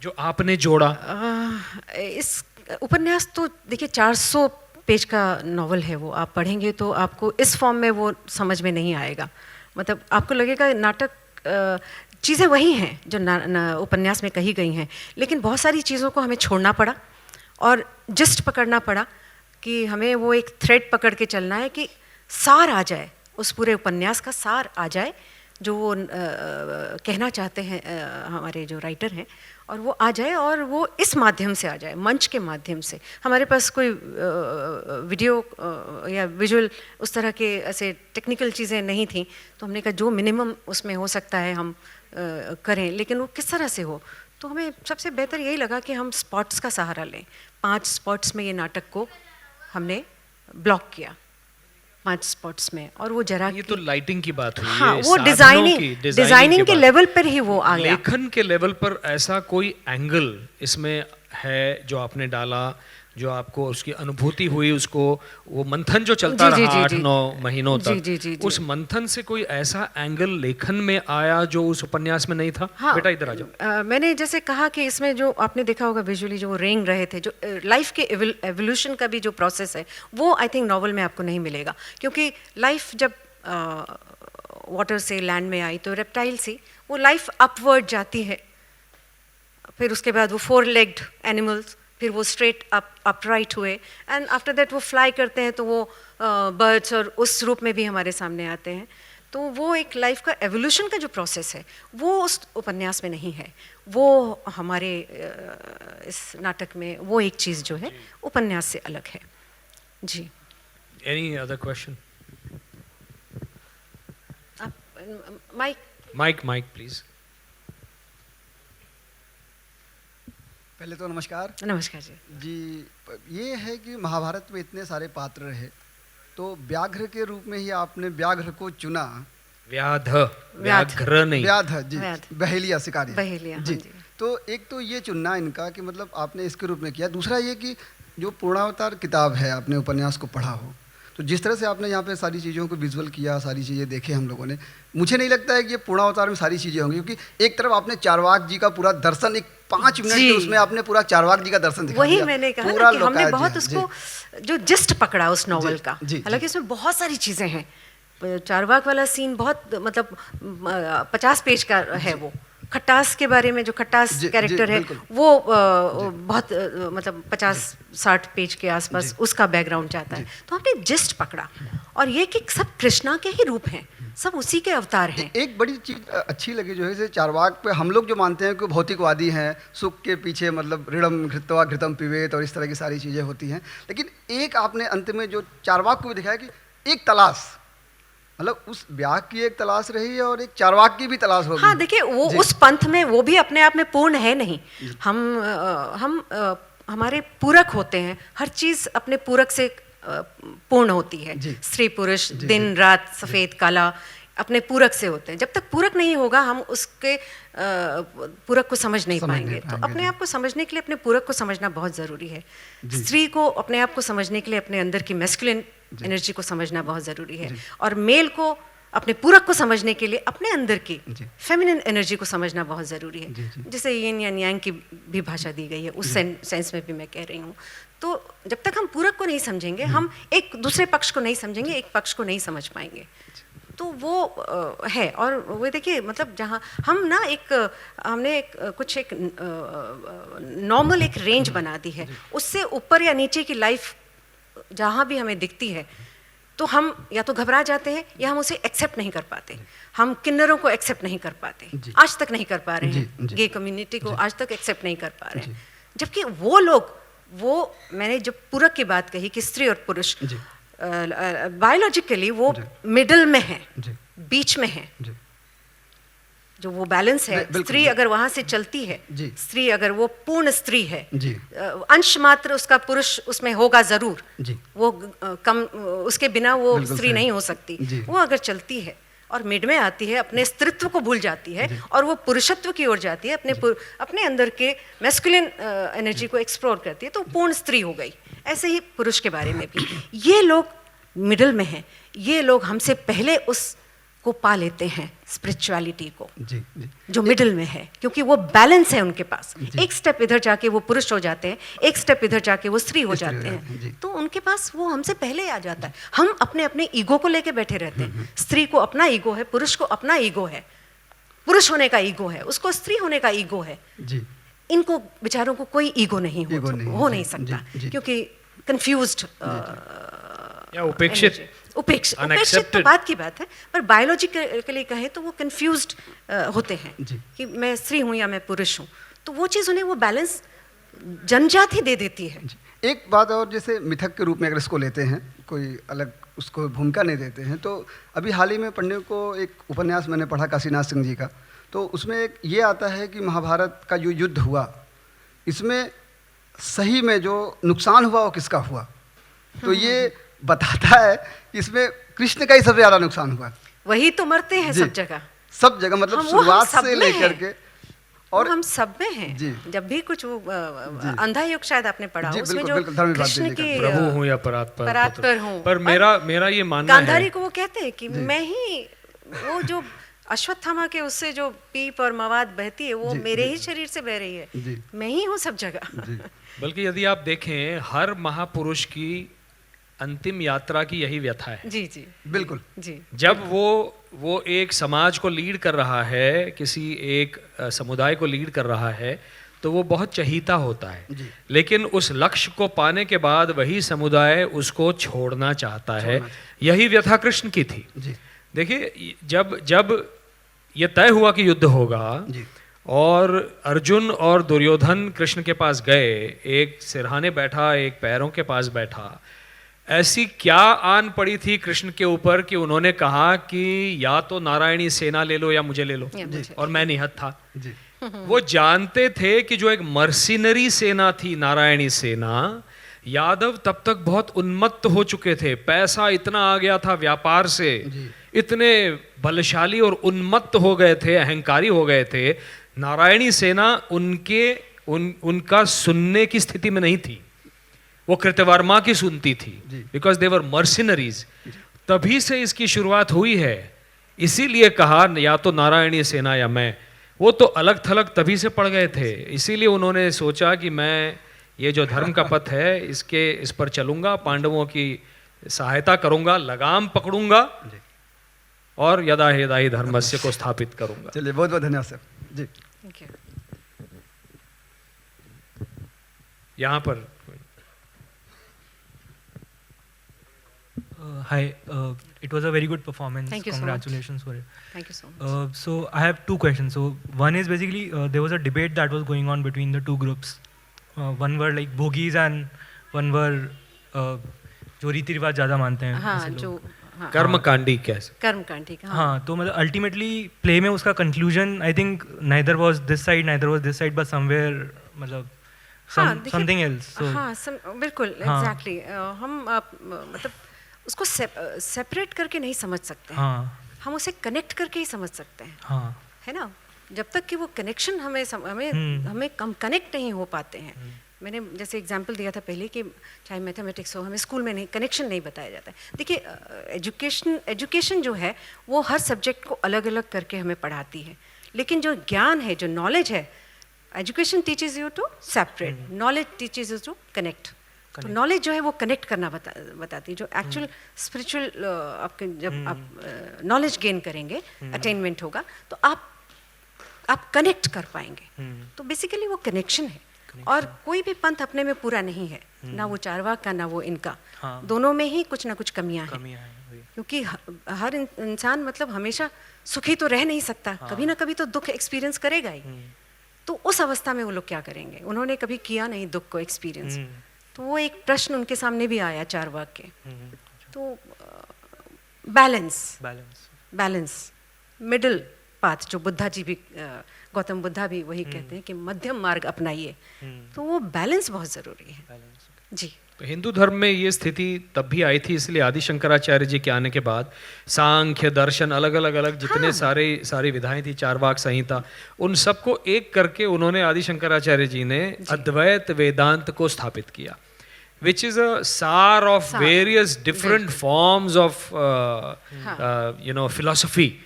जो आपने जोड़ा? इस उपन्यास तो देखिए 400 पेज का नॉवल है वो, आप पढ़ेंगे तो आपको इस फॉर्म में वो समझ में नहीं आएगा। मतलब आपको लगेगा नाटक चीज़ें वही हैं जो उपन्यास में कही गई हैं, लेकिन बहुत सारी चीज़ों को हमें छोड़ना पड़ा और जस्ट पकड़ना पड़ा कि हमें वो एक थ्रेड पकड़ के चलना है कि सार आ जाए, उस पूरे उपन्यास का सार आ जाए जो वो कहना चाहते हैं हमारे जो राइटर हैं, और वो आ जाए और वो इस माध्यम से आ जाए, मंच के माध्यम से। हमारे पास कोई वीडियो या विजुअल उस तरह के ऐसे टेक्निकल चीज़ें नहीं थी, तो हमने कहा जो मिनिमम उसमें हो सकता है हम करें, लेकिन वो किस तरह से हो। तो हमें सबसे बेहतर यही लगा कि हम स्पॉट्स का सहारा लें। 5 स्पॉट्स में ये नाटक को हमने ब्लॉक किया, 5 स्पॉट्स में, और वो जरा ये तो लाइटिंग की बात हुई, हाँ, ये वो साधनों की, डिजाइनिंग के बात। लेवल पर ही वो आ गया। लेखन के लेवल पर ऐसा कोई एंगल इसमें है जो आपने डाला, जो आपको उसकी अनुभूति हुई, उसको वो मंथन जो चलता जी, रहा जी, 8-9 महीनों जी, तक, जी, जी, जी। उस मंथन से कोई ऐसा एंगल लेखन में आया जो उस उपन्यास में नहीं था? हाँ, बेटा इधर आ जाओ। मैंने जैसे कहा कि इसमें जो आपने देखा होगा विजुअली जो वो रेंग रहे थे, जो लाइफ के एवोल्यूशन का भी जो प्रोसेस है वो आई थिंक नॉवल में आपको नहीं मिलेगा, क्योंकि लाइफ जब वाटर से लैंड में आई तो रेप्टाइल सी वो लाइफ अपवर्ड जाती है, फिर उसके बाद वो 4 लेग्ड एनिमल्स, फिर वो स्ट्रेट अपराइट हुए, एंड आफ्टर दैट वो फ्लाई करते हैं, तो वो बर्ड्स और उस रूप में भी हमारे सामने आते हैं। तो वो एक लाइफ का एवोल्यूशन का जो प्रोसेस है वो उस उपन्यास में नहीं है, वो हमारे इस नाटक में वो एक चीज़ जो है उपन्यास से अलग है। जी। Any other question? Mike please. पहले तो नमस्कार। नमस्कार जी। जी, ये है कि महाभारत में इतने सारे पात्र रहे, तो व्याघ्र के रूप में ही आपने व्याघ्र को चुना। व्याघ्र नहीं, व्याध जी, बहेलिया शिकारी, बहेलिया जी। तो एक तो ये चुनना इनका कि मतलब आपने इसके रूप में किया। दूसरा ये कि जो पूर्णावतार किताब है, आपने उपन्यास को पढ़ा हो, तो जिस तरह से आपने यहाँ पे सारी चीज़ों को विजुअल किया, सारी चीज़ें देखे हम लोगों ने, मुझे नहीं लगता है कि ये पूर्णावतार में सारी चीज़ें होंगी, क्योंकि एक तरफ आपने चारवाक जी का पूरा दर्शन, एक 5 मिनट के उसमें आपने पूरा चारवाक जी का दर्शन दिखा वही दिया। मैंने कहा पूरा ना कि हमने बहुत जी, उसको जो जिस्ट पकड़ा उस नॉवल का, हालांकि इसमें बहुत सारी चीज़ें हैं। चारवाक वाला सीन बहुत मतलब 50 पेज का है। वो खट्टास के बारे में, जो खट्टास कैरेक्टर है वो बहुत मतलब 50-60 पेज के आसपास उसका बैकग्राउंड चाहता है। तो हमने जिस्ट पकड़ा, और ये कि सब कृष्णा के ही रूप हैं, सब उसी के अवतार हैं। एक बड़ी चीज अच्छी लगी जो है, जैसे चारवाक पे हम लोग जो मानते हैं कि भौतिकवादी हैं, सुख के पीछे मतलब ऋणम घृत्वा घृतम पिबेत और इस तरह की सारी चीज़ें होती हैं, लेकिन एक आपने अंत में जो चारवाक को भी दिखाया कि एक तलाश, मतलब उस ब्याह की एक तलाश रही है और एक चारवाक की भी तलाश होगी। हाँ, देखिए वो उस पंथ में वो भी अपने आप में पूर्ण है नहीं। हम हमारे पूरक होते हैं, हर चीज़ अपने पूरक से पूर्ण होती है। स्त्री पुरुष, दिन रात, सफ़ेद काला अपने पूरक से होते हैं। जब तक पूरक नहीं होगा हम उसके पूरक को समझ नहीं पाएंगे। तो अपने आप को समझने के लिए अपने पूरक को समझना बहुत ज़रूरी है। स्त्री को अपने आप को समझने के लिए अपने अंदर की मैस्कुलिन एनर्जी को समझना बहुत ज़रूरी है, और मेल को अपने पूरक को समझने के लिए अपने अंदर की फेमिनिन एनर्जी को समझना बहुत ज़रूरी है। जैसे यिन या यांग की भी भाषा दी गई है, उस सेंस में भी मैं कह रही हूँ। तो जब तक हम पूरक को नहीं समझेंगे, हम एक दूसरे पक्ष को नहीं समझेंगे, एक पक्ष को नहीं समझ पाएंगे। तो वो है। और वो देखिए मतलब जहाँ हम ना हमने कुछ एक नॉर्मल एक रेंज बना दी है, उससे ऊपर या नीचे की लाइफ जहाँ भी हमें दिखती है तो हम या तो घबरा जाते हैं या हम उसे एक्सेप्ट नहीं कर पाते। हम किन्नरों को एक्सेप्ट नहीं कर पाते, आज तक नहीं कर पा रहे हैं, गे कम्युनिटी को आज तक एक्सेप्ट नहीं कर पा रहे हैं। जबकि वो लोग, वो मैंने जब पूरक की बात कही कि स्त्री और पुरुष बायोलॉजिकली वो मिडल में है, बीच में है, जो वो बैलेंस है। स्त्री अगर वहां से चलती है, स्त्री अगर वो पूर्ण स्त्री है, अंश मात्र उसका पुरुष उसमें होगा जरूर, वो कम, उसके बिना वो स्त्री नहीं हो सकती। वो अगर चलती है और मिड में आती है, अपने स्त्रीत्व को भूल जाती है और वो पुरुषत्व की ओर जाती है, अपने अंदर के मैस्कुलिन एनर्जी को एक्सप्लोर करती है, तो पूर्ण स्त्री हो गई। ऐसे ही पुरुष के बारे में भी ये लोग मिडल में हैं, ये लोग हमसे पहले उस को पा लेते हैं, स्पिरिचुअलिटी को, जो मिडिल में है, क्योंकि वो बैलेंस है उनके पास। एक स्टेप इधर जाके वो पुरुष हो जाते हैं, एक स्टेप इधर जाके वो स्त्री हो जाते हैं, तो उनके पास वो हमसे पहले आ जाता है। हम अपने अपने ईगो को लेके बैठे रहते हैं। स्त्री को अपना ईगो है, पुरुष को अपना ईगो है, पुरुष होने का ईगो है, उसको स्त्री होने का ईगो है। इनको बेचारों को कोई ईगो नहीं हो नहीं सकता, क्योंकि कंफ्यूज्ड या उपेक्षित, उपेक्षित तो बात की बात है, पर बायोलॉजिकली कहें तो वो कंफ्यूज्ड होते हैं कि मैं स्त्री हूँ या मैं पुरुष हूँ, तो वो चीज़ उन्हें वो बैलेंस जन्मजात ही दे देती है। एक बात और, जैसे मिथक के रूप में अगर इसको लेते हैं, कोई अलग उसको भूमिका नहीं देते हैं, तो अभी हाल ही में पढ़ने को एक उपन्यास मैंने पढ़ा काशीनाथ सिंह जी का, तो उसमें एक ये आता है कि महाभारत का जो युद्ध हुआ, इसमें सही में जो नुकसान हुआ वो किसका हुआ, तो ये बताता है इसमें कृष्ण का ही सबसे ज्यादा नुकसान हुआ। वही तो मरते हैं सब जगह, सब जगह, मतलब शुरुआत से लेकर के, और हम सब में हैं। जब भी कुछ वो अंधा युग शायद आपने पढ़ा, उसमें जो कृष्ण की प्रभु हूँ या परात्पर हूँ, पर मेरा ये मानना है, गांधारी को वो कहते हैं कि मैं ही, वो जो अश्वत्थामा के उससे जो पीप और मवाद बहती है, वो मेरे ही शरीर से बह रही है, मैं ही हूँ सब जगह। बल्कि यदि आप देखें, हर महापुरुष की अंतिम यात्रा की यही व्यथा है। जी जी बिल्कुल जी। जब वो एक समाज को लीड कर रहा है, किसी एक समुदाय को लीड कर रहा है, तो वो बहुत चहीता होता है, लेकिन उस लक्ष्य को पाने के बाद वही समुदाय उसको छोड़ना चाहता है। यही व्यथा कृष्ण की थी। देखिए, जब ये तय हुआ कि युद्ध होगा और अर्जुन और दुर्योधन कृष्ण के पास गए, एक सिरहाने बैठा, एक पैरों के पास बैठा, ऐसी क्या आन पड़ी थी कृष्ण के ऊपर कि उन्होंने कहा कि या तो नारायणी सेना ले लो या मुझे ले लो, और मैं निहत था। वो जानते थे कि जो एक मर्सिनरी सेना थी, नारायणी सेना, यादव तब तक बहुत उन्मत्त हो चुके थे, पैसा इतना आ गया था व्यापार से, इतने बलशाली और उन्मत्त हो गए थे, अहंकारी हो गए थे। नारायणी सेना उनका सुनने की स्थिति में नहीं थी, वो कृतवर्मा की सुनती थी, बिकॉज दे वर मर्सिनरीज। तभी से इसकी शुरुआत हुई है। इसीलिए कहा या तो नारायणी सेना या मैं। वो तो अलग थलग तभी से पड़ गए थे, इसीलिए उन्होंने सोचा कि मैं ये जो धर्म का पथ है इस पर चलूंगा, पांडवों की सहायता करूंगा, लगाम पकड़ूंगा और यदा हेदा ही धर्मस्य को स्थापित करूंगा। चलिए, बहुत बहुत धन्यवाद सर जी। Thank you. यहाँ पर Hi, it was a very good performance. Thank you Congratulations so much. for it. Thank you so much. So I have two questions. So one is basically there was a debate that was going on between the two groups. One were like bhogis and one were जो रीति रिवाज ज़्यादा मानते हैं। हाँ, जो कर्मकांडी कैसे? कर्मकांडी। हाँ, तो मतलब अल्टीमेटली प्ले में उसका conclusion I think neither was this side but somewhere मतलब समथिंग एल्स। हाँ, बिल्कुल एग्जैक्टली। हम मतलब उसको सेपरेट करके नहीं समझ सकते हैं। हम उसे कनेक्ट करके ही समझ सकते हैं, है ना। जब तक कि वो कनेक्शन हमें कनेक्ट नहीं हो पाते हैं। मैंने जैसे एग्जांपल दिया था पहले कि चाहे मैथमेटिक्स हो, हमें स्कूल में नहीं कनेक्शन नहीं बताया जाता है। देखिए, एजुकेशन जो है वो हर सब्जेक्ट को अलग अलग करके हमें पढ़ाती है, लेकिन जो ज्ञान है, जो नॉलेज है, education teaches you to separate, knowledge teaches you to connect. तो नॉलेज जो है वो कनेक्ट करना बताती है। जो एक्चुअल स्पिरिचुअल आपके जब आप नॉलेज गेन करेंगे, अटेनमेंट होगा, तो आप कनेक्ट कर पाएंगे। तो बेसिकली वो कनेक्शन है। और कोई भी पंथ अपने में पूरा नहीं है, ना वो चारवाक का ना वो इनका, हाँ। दोनों में ही कुछ ना कुछ कमियां हैं, वही। क्योंकि हर इंसान मतलब हमेशा सुखी तो रह नहीं सकता, कभी ना कभी तो दुख एक्सपीरियंस करेगा ही। तो उस अवस्था में वो लोग क्या करेंगे? उन्होंने कभी किया नहीं दुख को एक्सपीरियंस, तो वो एक प्रश्न उनके सामने भी आया चारवाक के। तो बैलेंस मिडिल पाथ, जो बुद्धा जी भी गौतम बुद्धा भी वही कहते हैं कि मध्यम मार्ग अपनाइए, तो वो बैलेंस बहुत जरूरी है जी। तो हिंदू धर्म में ये स्थिति तब भी आई थी, इसलिए आदि शंकराचार्य जी के आने के बाद सांख्य दर्शन अलग अलग जितने सारी विधाएं थी, चारवाक संहिता, उन सबको एक करके उन्होंने आदि शंकराचार्य जी ने अद्वैत वेदांत को स्थापित किया, which is a sar of various different forms of philosophy,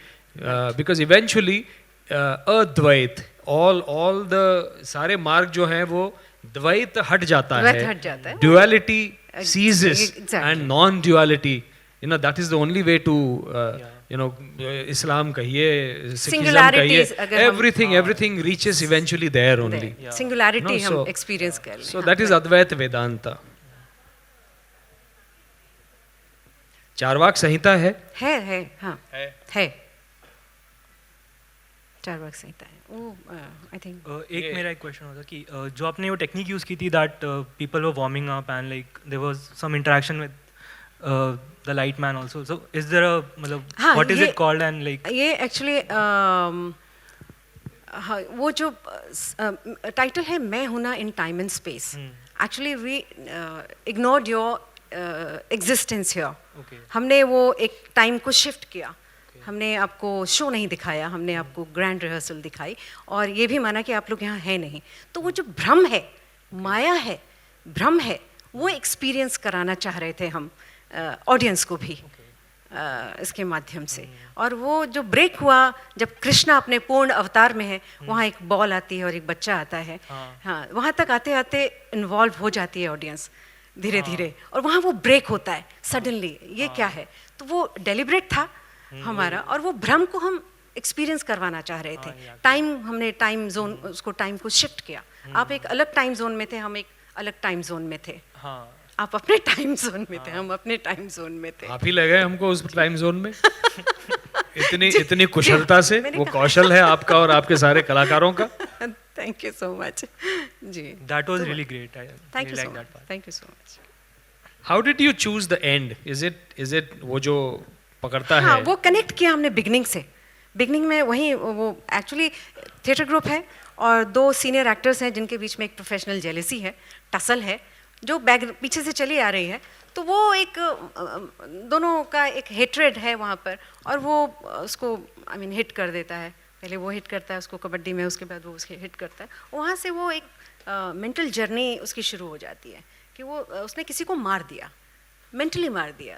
because eventually Advaita all the सारे मार्ग जो हैं वो द्वैत हट जाता है, duality ceases and non duality, that is the only way to Islam कहिए, Sikhism कहिए, everything reaches eventually there only. Singularity हम experience कर लें। So that is Advaita Vedanta. Charvaka संहिता है हाँ है चारवाक संहिता है वो आई थिंक। एक मेरा एक क्वेश्चन होता कि जो आपने वो टेक्निक यूज की थी that people were warming up and like there was some interaction with the light man also, so is there a मतलब what is it called and like ये एक्चुअली वो जो टाइटल है Main Hoon Na in time and space, actually we ignored your existence here. हमने वो एक time को shift किया, हमने आपको शो नहीं दिखाया, हमने आपको ग्रैंड रिहर्सल दिखाई और ये भी माना कि आप लोग यहाँ है नहीं। तो वो जो भ्रम है, माया है, भ्रम है, वो एक्सपीरियंस कराना चाह रहे थे हम ऑडियंस को भी इसके माध्यम से। और वो जो ब्रेक हुआ जब कृष्णा अपने पूर्ण अवतार में है, वहाँ एक बॉल आती है और एक बच्चा आता है, हाँ वहाँ तक आते आते इन्वॉल्व हो जाती है ऑडियंस धीरे धीरे, और वहाँ वो ब्रेक होता है सडनली, ये क्या है? तो वो डेलिब्रेट था हमारा, और वो भ्रम को हम एक्सपीरियंस करवाना चाह रहे थे। टाइम, हमने टाइम जोन, उसको टाइम को शिफ्ट किया। आप एक अलग टाइम जोन में थे, हम एक अलग टाइम जोन में थे। आप अपने टाइम जोन में थे, हम अपने टाइम जोन में थे। आप ही ले गए हमको उस टाइम जोन में इतनी कुशलता से। वो कौशल है आपका और आपके सारे कलाकारों का। Thank you so much ji, that was really great. Thank you so much, thank you so much. How did you choose the end? Is it वो जो पकड़ता है? हाँ, वो कनेक्ट किया हमने बिगनिंग से। बिगनिंग में वही वो एक्चुअली थिएटर ग्रुप है और 2 सीनियर एक्टर्स हैं जिनके बीच में एक प्रोफेशनल जेलेसी है, टसल है, जो पीछे से चली आ रही है। तो वो एक दोनों का एक हेट्रेड है वहाँ पर, और वो उसको हिट कर देता है। पहले वो हिट करता है उसको कबड्डी में, उसके बाद वो उसके हिट करता है। वहाँ से वो एक मेंटल जर्नी उसकी शुरू हो जाती है कि वो उसने किसी को मार दिया, मेंटली मार दिया।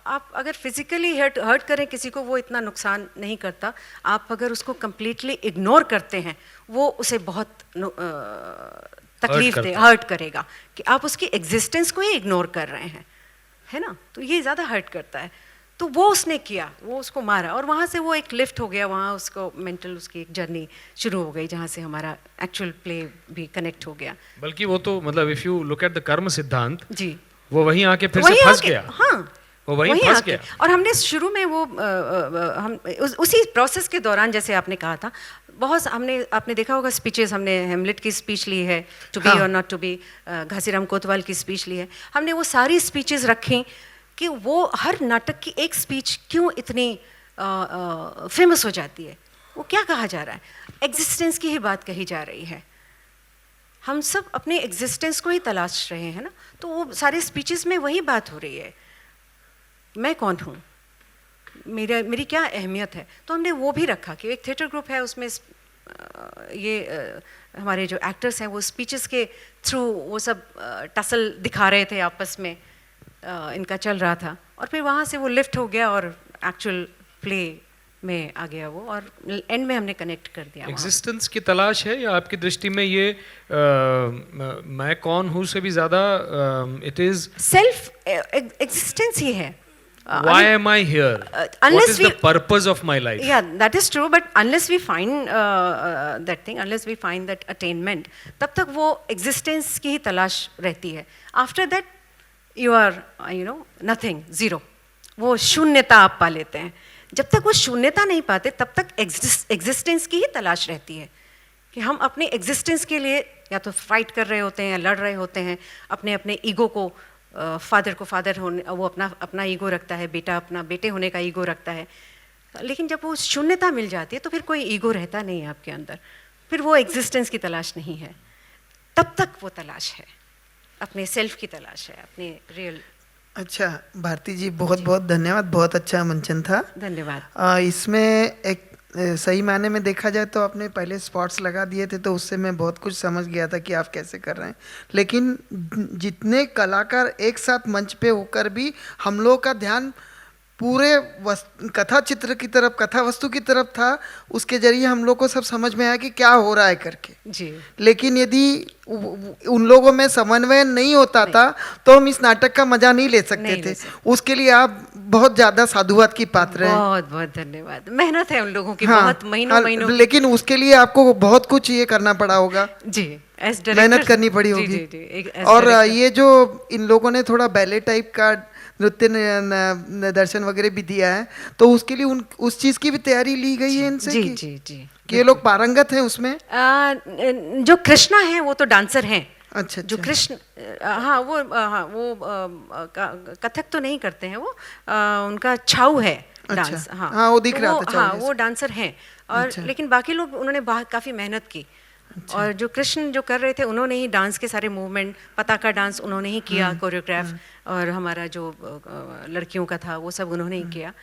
आप अगर फिजिकली हर्ट करें किसी को, वो इतना नुकसान नहीं करता। आप अगर उसको कम्प्लीटली इग्नोर करते हैं, वो उसे बहुत तकलीफ दे, हर्ट करेगा कि आप उसकी एग्जिस्टेंस को ही इग्नोर कर रहे हैं, है ना? तो ये ज़्यादा हर्ट करता है। तो वो उसने किया, वो उसको मारा, और वहाँ से वो एक लिफ्ट हो गया, वहाँ उसको मेंटल उसकी एक जर्नी शुरू हो गई, जहाँ से हमारा एक्चुअल प्ले भी कनेक्ट हो गया। बल्कि वो तो मतलब if you look at the कर्म सिद्धांत जी, वो वहीं आके फिर से फंस गया। हाँ, वो वहीं फंस गया। और हमने शुरू में वो हम उसी प्रोसेस के दौरान, जैसे आपने कहा था, बहुत आपने देखा होगा स्पीचेस, हमने हेमलेट की स्पीच ली है, टू बी और नॉट टू बी, घासीराम कोतवाल की स्पीच ली है। हमने वो सारी स्पीचेस रखी कि वो हर नाटक की एक स्पीच क्यों इतनी फेमस हो जाती है। वो क्या कहा जा रहा है? एग्जिस्टेंस की ही बात कही जा रही है। हम सब अपने एग्जिस्टेंस को ही तलाश रहे हैं ना, तो वो सारे स्पीचेस में वही बात हो रही है, मैं कौन हूँ, मेरी क्या अहमियत है। तो हमने वो भी रखा कि एक थिएटर ग्रुप है, उसमें ये हमारे जो एक्टर्स हैं वो स्पीचेस के थ्रू वो सब टसल दिखा रहे थे आपस में, इनका चल रहा था, और फिर वहाँ से वो लिफ्ट हो गया और एक्चुअल प्ले में आ गया वो, और एंड में हमने कनेक्ट कर दिया। एग्जिस्टेंस की तलाश है, या आपकी दृष्टि में ये मैं कौन हूँ से भी ज़्यादा इट इज़ सेल्फ एग्जिस्टेंस ही है, Why am I here? What unless is the purpose of my life? Yeah, that is true, but unless we find that thing, unless we find that attainment, तब तक वो existence की ही तलाश रहती है. After that, you are, nothing, zero. वो शून्यता आप पा लेते हैं. जब तक वो शून्यता नहीं पाते, तब तक existence की ही तलाश रहती है. कि हम अपने existence के लिए या तो fight कर रहे होते हैं, या लड़ रहे होते हैं, अपने ईगो को, फादर को फादर होने, वो अपना ईगो रखता है, बेटा अपना बेटे होने का ईगो रखता है. लेकिन जब वो शून्यता मिल जाती है तो फिर कोई ईगो रहता नहीं है आपके अंदर, फिर वो एग्जिस्टेंस की तलाश नहीं है. तब तक वो तलाश है, अपने सेल्फ की तलाश है, अपने रियल. अच्छा भारती जी, बहुत बहुत धन्यवाद, बहुत अच्छा मंचन था. धन्यवाद. इसमें एक सही मायने में देखा जाए तो आपने पहले स्पॉट्स लगा दिए थे, तो उससे मैं बहुत कुछ समझ गया था कि आप कैसे कर रहे हैं. लेकिन जितने कलाकार एक साथ मंच पे होकर भी हम लोगों का ध्यान पूरे कथा चित्र की तरफ, कथा वस्तु की तरफ था, उसके जरिए हम लोग को सब समझ में आया कि क्या हो रहा है करके जी. लेकिन यदि उन लोगों में समन्वय नहीं होता था तो हम इस नाटक का मजा नहीं ले सकते थे. उसके लिए आप बहुत ज्यादा साधुवाद की पात्र हैं. बहुत बहुत धन्यवाद. मेहनत है उन लोगों की, बहुत महीनों. लेकिन उसके लिए आपको बहुत कुछ ये करना पड़ा होगा जी, मेहनत करनी पड़ी होगी. और ये जो इन लोगों ने थोड़ा बैले टाइप का नृत्य दर्शन वगैरह भी दिया है, तो उसके लिए उस चीज की भी तैयारी ली गई है इनसे. जी जी जी. कि ये लोग पारंगत हैं उसमें. जो कृष्णा हैं वो तो डांसर हैं. अच्छा. जो कृष्ण, वो कथक तो नहीं करते हैं, वो उनका छाऊ है डांस. हाँ वो दिख रहा था. हाँ वो डांसर हैं. और लेकिन बाकी लोग उन्होंने काफी मेहनत की. और जो कृष्ण जो कर रहे थे, उन्होंने ही डांस के सारे मूवमेंट, पताका डांस उन्होंने ही किया, कोरियोग्राफ. और हमारा जो लड़कियों का था वो सब उन्होंने ही किया.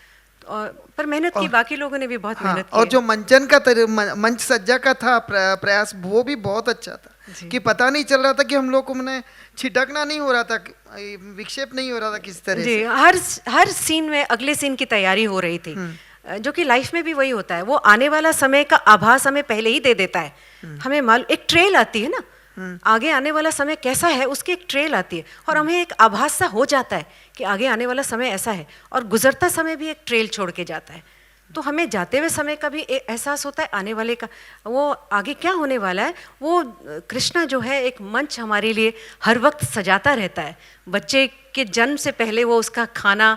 और पर मेहनत की बाकी लोगों ने भी बहुत मेहनत की. और जो मंचन का मंच सज्जा का था प्रयास, वो भी बहुत अच्छा था. कि पता नहीं चल रहा था कि हम लोग को मैंने छिटकना नहीं हो रहा था, विक्षेप नहीं हो रहा था किस तरह जी. हर सीन में अगले सीन की तैयारी हो रही थी, जो कि लाइफ में भी वही होता है. वो आने वाला समय का आभास हमें पहले ही दे देता है. हमें मालूम, एक ट्रेल आती है ना, आगे आने वाला समय कैसा है उसकी एक ट्रेल आती है, और हमें एक आभास सा हो जाता है कि आगे आने वाला समय ऐसा है. और गुजरता समय भी एक ट्रेल छोड़ के जाता है. तो हमें जाते हुए समय का भी एहसास होता है, आने वाले का, वो आगे क्या होने वाला है. वो कृष्णा जो है एक मंच हमारे लिए हर वक्त सजाता रहता है. बच्चे के जन्म से पहले वो उसका खाना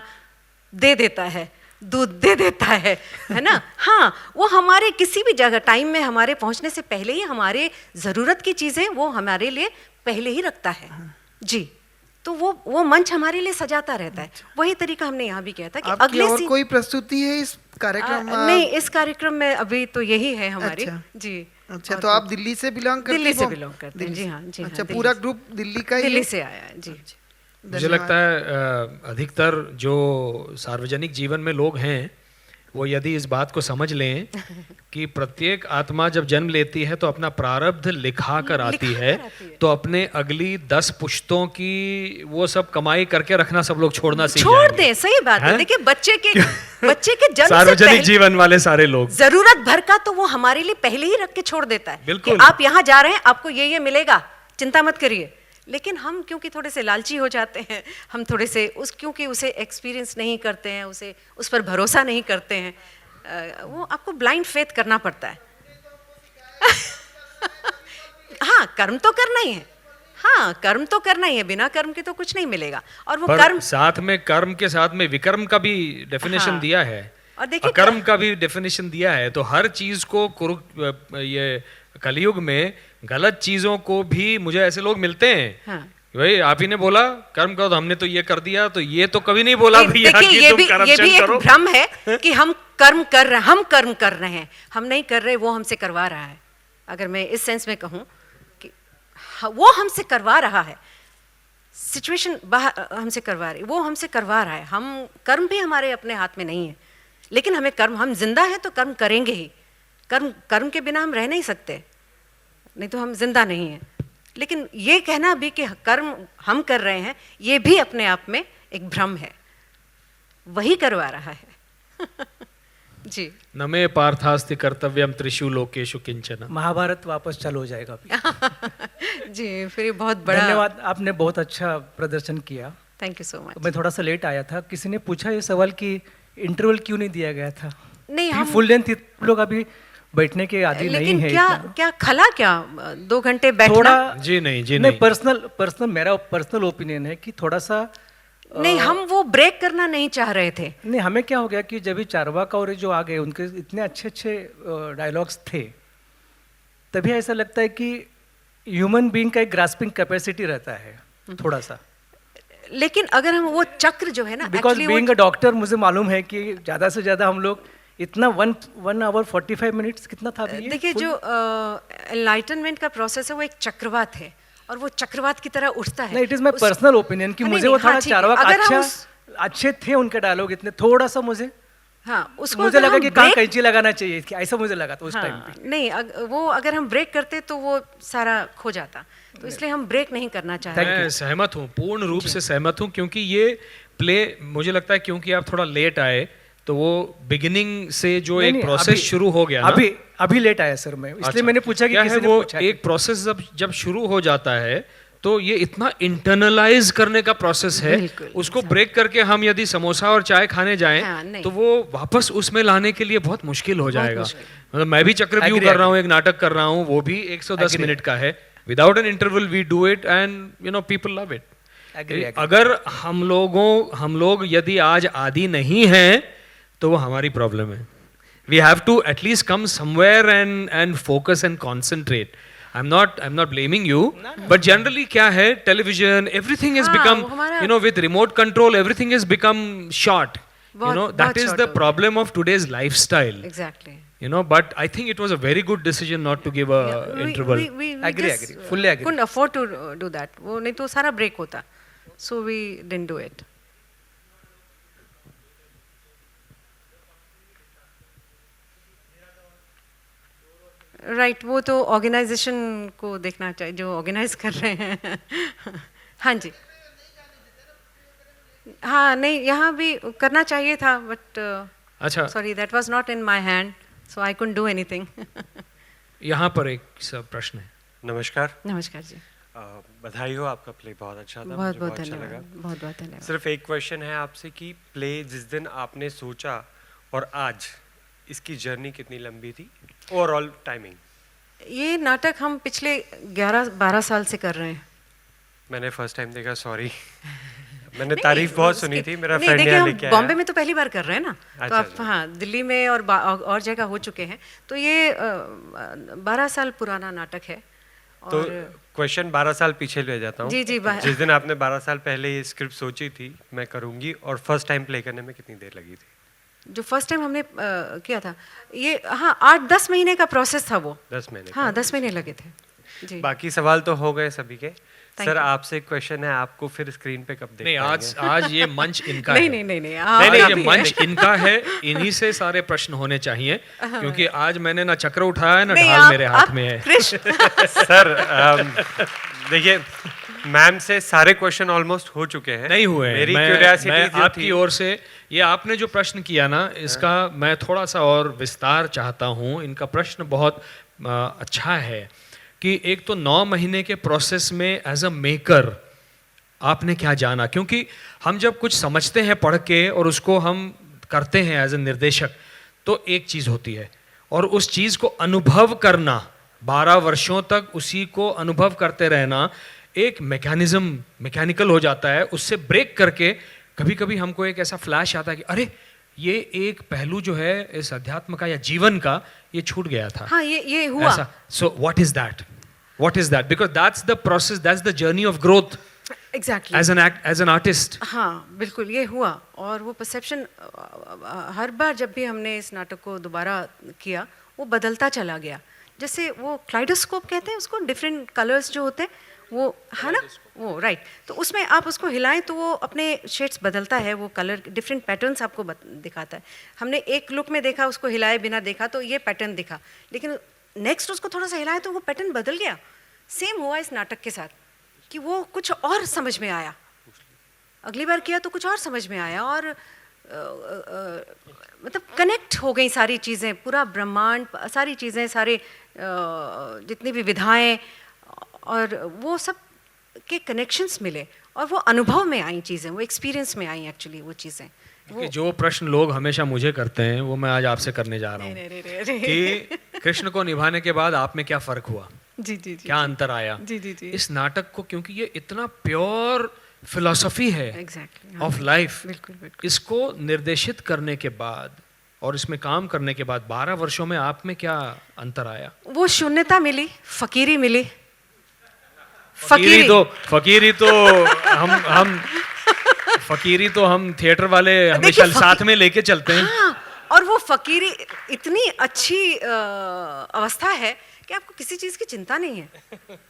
दे देता है, दूध दे देता है ना. हाँ, वो हमारे किसी भी जगह टाइम में हमारे पहुंचने से पहले ही हमारे ज़रूरत की चीज़ें वो हमारे लिए पहले ही रखता है जी. तो वो मंच हमारे लिए सजाता रहता है. वही तरीका हमने यहाँ भी किया था कि अगले और कोई प्रस्तुति है इस कार्यक्रम में? नहीं, इस कार्यक्रम में अभी तो यही है हमारी. जी. अच्छा, तो आप दिल्ली से बिलोंग करते हैं? दिल्ली से बिलोंग करते हैं जी. हाँ जी. अच्छा, पूरा ग्रुप दिल्ली का ही? दिल्ली से आया है जी. मुझे लगता है अधिकतर जो सार्वजनिक जीवन में लोग हैं, वो यदि इस बात को समझ लें कि प्रत्येक आत्मा जब जन्म लेती है तो अपना प्रारब्ध लिखा कर आती है, तो अपने अगली 10 पुश्तों की वो सब कमाई करके रखना सब लोग छोड़ना सीख जाएंगे. छोड़ दें. सही बात है. देखिए, बच्चे के जन्म से सार्वजनिक जीवन वाले सारे लोग जरूरत भर का तो वो हमारे लिए पहले ही रख के छोड़ देता है. बिल्कुल. आप यहाँ जा रहे हैं, आपको ये मिलेगा, चिंता मत करिए. लेकिन हम क्योंकि थोड़े से लालची हो जाते हैं, हम थोड़े से क्योंकि उसे एक्सपीरियंस नहीं करते हैं, उस पर भरोसा नहीं करते हैं, वो आपको ब्लाइंड फेथ करना पड़ता है. हाँ, कर्म तो करना ही है. हाँ, कर्म तो करना ही है. बिना कर्म के तो कुछ नहीं मिलेगा. और वो कर्म साथ में, कर्म के साथ में विकर्म का भी डेफिनेशन दिया है, और देखिए अकर्म का भी डेफिनेशन दिया है. तो हर चीज को ये कलयुग में गलत चीजों को भी, मुझे ऐसे लोग मिलते हैं. हाँ. भाई आप ही ने बोला कर्म करो, तो हमने तो ये कर दिया, तो ये तो कभी नहीं बोला भैया कि ये तुम भी करप्शन करो. एक भ्रम है कि हम कर्म कर रहे हैं. हम नहीं कर रहे, वो हमसे करवा रहा है. अगर मैं इस सेंस में कहूँ कि वो हमसे करवा रहा है, सिचुएशन हमसे करवा रही, वो हमसे करवा रहा है. हम कर्म भी हमारे अपने हाथ में नहीं है, लेकिन हमें कर्म, हम जिंदा हैं तो कर्म करेंगे ही. कर्म के बिना हम रह नहीं सकते, नहीं तो हम जिंदा नहीं हैं. लेकिन ये कहना भी कि कर्म हम कर रहे हैं, ये भी अपने आप में एक भ्रम है. वही करवा रहा है. जी. नमे पार्थास्ति कर्तव्यम त्रिषु लोकेषु किंचन. महाभारत वापस चालू हो जाएगा अभी. जी, फिर बहुत बड़ा धन्यवाद. आपने बहुत अच्छा प्रदर्शन किया. Thank you so much. मैं थोड़ा सा लेट आया था, किसी ने पूछा ये सवाल कि इंटरवल क्यों नहीं दिया गया था। नहीं, हम फुल लेंथ लोग अभी बैठने के आदि नहीं लेकिन है। क्या खला क्या 2 घंटे बैठना? थोड़ा जी नहीं। पर्सनल मेरा पर्सनल ओपिनियन है कि थोड़ा सा नहीं, हम वो ब्रेक करना नहीं चाह रहे थे। नहीं, हमें क्या हो गया कि जब भी चारवाक और जो आ गए उनके इतने अच्छे डायलॉग्स थे, तभी ऐसा लगता है कि ह्यूमन बीइंग का एक ग्रास्पिंग कैपेसिटी रहता है थोड़ा सा। लेकिन अगर हम वो चक्र जो है ना, बिकॉज बीइंग अ डॉक्टर मुझे मालूम है कि ज़्यादा से ज़्यादा हम लोग इतना 1 आवर 45 मिनट्स कितना था? देखिए, जो एनलाइटनमेंट का प्रोसेस है वो एक चक्रवात है और वो चक्रवात की तरह उठता है। नहीं, it is my personal opinion कि मुझे वो थोड़ा चारवाक अच्छे थे उनके डायलॉग, इतने थोड़ा सा मुझे उसको मुझे लगा कि कहाँ कैंची लगाना चाहिए, ऐसा मुझे लगा था उस टाइम पे। नहीं, वो अगर हम ब्रेक करते तो वो सारा खो जाता, तो इसलिए हम ब्रेक नहीं करना चाहते। मैं सहमत हूँ, पूर्ण रूप से सहमत हूँ, क्योंकि ये प्ले मुझे लगता है क्योंकि आप थोड़ा लेट आए तो वो बिगिनिंग से जो एक प्रोसेस शुरू हो गया ना, अभी लेट आया सर मैं, इसलिए मैंने पूछा कि किसी ने पूछा एक प्रोसेस जब शुरू हो जाता है तो ये इतना इंटरनलाइज करने का प्रोसेस है, उसको ब्रेक करके हम यदि समोसा और चाय खाने जाएं तो वो वापस उसमें लाने के लिए बहुत मुश्किल हो जाएगा। मतलब मैं भी चक्रव्यूह कर रहा हूँ, एक नाटक कर रहा हूँ, वो भी 110 मिनट का है, without an interval we do it and people love it. अगर हम लोग यदि आज आदी नहीं हैं तो वो हमारी प्रॉब्लम है। We have to at least come somewhere and focus and concentrate. I'm not blaming you, but generally क्या है, television, everything has become, with remote control, everything has become short. That is the problem of today's lifestyle. Exactly. But I think it was a very good decision not to give a interval. We agree, fully agree. Couldn't afford to do that. वो नहीं तो सारा break होता. So we didn't do it. Right, वो तो organisation को देखना चाहिए जो ऑर्गेनाइज कर रहे हैं। हाँ जी, हाँ नहीं, यहाँ भी करना चाहिए था, बट अच्छा, sorry, that was not in my hand, so I couldn't do anything. यहाँ पर एक सब प्रश्न है। नमस्कार। नमस्कार जी। बधाई हो, आपका प्ले बहुत अच्छा था, बहुत बहुत अच्छा धन्यवाद, लगा। बहुत बहुत धन्यवाद। सिर्फ एक क्वेश्चन है आपसे कि प्ले जिस दिन आपने सोचा और आज इसकी जर्नी कितनी लंबी थी, ओवरऑल टाइमिंग? ये नाटक हम पिछले 11-12 साल से कर रहे हैं। मैंने फर्स्ट टाइम देखा, सॉरी। मैंने तारीफ बहुत सुनी थी, मेरा फ्रेंड ने लेके आया। बॉम्बे में तो पहली बार कर रहे हैं ना, तो आप हाँ, दिल्ली में और जगह हो चुके हैं, तो ये 12 साल पुराना नाटक है। तो क्वेश्चन 12 साल पीछे ले जाता हूँ। जी जी। जिस दिन आपने 12 साल पहले ये स्क्रिप्ट सोची थी मैं करूँगी, और फर्स्ट टाइम प्ले करने में कितनी देर लगी थी? जो फर्स्ट टाइम हमने किया था, ये 8-10 महीने का प्रोसेस था वो। 10 महीने? हाँ, 10 महीने लगे थे जी। बाकी सवाल तो हो गए सभी के। सर, आपसे एक क्वेश्चन है, आपको फिर स्क्रीन पे कब देखते हैं? नहीं, आज ये मंच इनका है। नहीं, ये मंच इनका है, इन्हीं से सारे प्रश्न होने चाहिए, क्योंकि आज मैंने ना चक्र उठाया है ना ढाल मेरे हाथ में है। सर देखिए, मैम से सारे क्वेश्चन ऑलमोस्ट हो चुके हैं। नहीं हुए। मेरी क्यूरियोसिटी आपकी ओर से ये आपने जो प्रश्न किया ना, इसका मैं थोड़ा सा और विस्तार चाहता हूँ। इनका प्रश्न बहुत अच्छा है कि एक तो 9 महीने के प्रोसेस में एज अ मेकर आपने क्या जाना, क्योंकि हम जब कुछ समझते हैं पढ़ के और उसको हम करते हैं एज अ निर्देशक, तो एक चीज़ होती है, और उस चीज़ को अनुभव करना, 12 वर्षों तक उसी को अनुभव करते रहना, एक मैकेनिकल हो जाता है। उससे ब्रेक करके कभी कभी हमको एक ऐसा फ्लैश आता है कि अरे, ये एक पहलू जो है इस अध्यात्म का या जीवन का, ये छूट गया था। हाँ, ये हुआ। So what is that? Because that's the process, that's the journey of growth. Exactly. As an artist. हाँ, बिल्कुल ये हुआ। और वो परसेप्शन हर बार जब भी हमने इस नाटक को दोबारा किया, वो बदलता चला गया। जैसे वो क्लाइडोस्कोप कहते हैं उसको, डिफरेंट कलर्स जो होते हैं वो, है ना, वो राइट। तो उसमें आप उसको हिलाएं तो वो अपने शेड्स बदलता है, वो कलर डिफरेंट पैटर्न्स आपको दिखाता है। हमने एक लुक में देखा, उसको हिलाए बिना देखा तो ये पैटर्न दिखा, लेकिन नेक्स्ट उसको थोड़ा सा हिलाया तो वो पैटर्न बदल गया। सेम हुआ इस नाटक के साथ कि वो कुछ और समझ में आया, अगली बार किया तो कुछ और समझ में आया, और मतलब कनेक्ट हो गई सारी चीज़ें, पूरा ब्रह्मांड, सारी चीज़ें, सारे जितनी भी विधाएं और वो सब के कनेक्शंस मिले, और वो अनुभव में आई चीज़ें, वो एक्सपीरियंस में आई एक्चुअली वो चीज़ें। कि जो प्रश्न लोग हमेशा मुझे करते हैं वो मैं आज आपसे करने जा रहा हूँ कि कृष्ण को निभाने के बाद आप में क्या फर्क हुआ, जी जी जी, क्या अंतर आया जी जी जी, इस नाटक को, क्योंकि ये इतना प्योर फिलॉसफी है एग्जैक्टली ऑफ लाइफ, बिल्कुल बिल्कुल। इसको निर्देशित करने के बाद और इसमें काम करने के बाद 12 वर्षों में आप में क्या अंतर आया? वो शून्यता मिली, फकीरी मिली। फकीरी तो हम थिएटर वाले हमेशा साथ में लेके चलते हैं। हाँ, और वो फकीरी इतनी अच्छी अवस्था है कि आपको किसी चीज़ की चिंता नहीं है,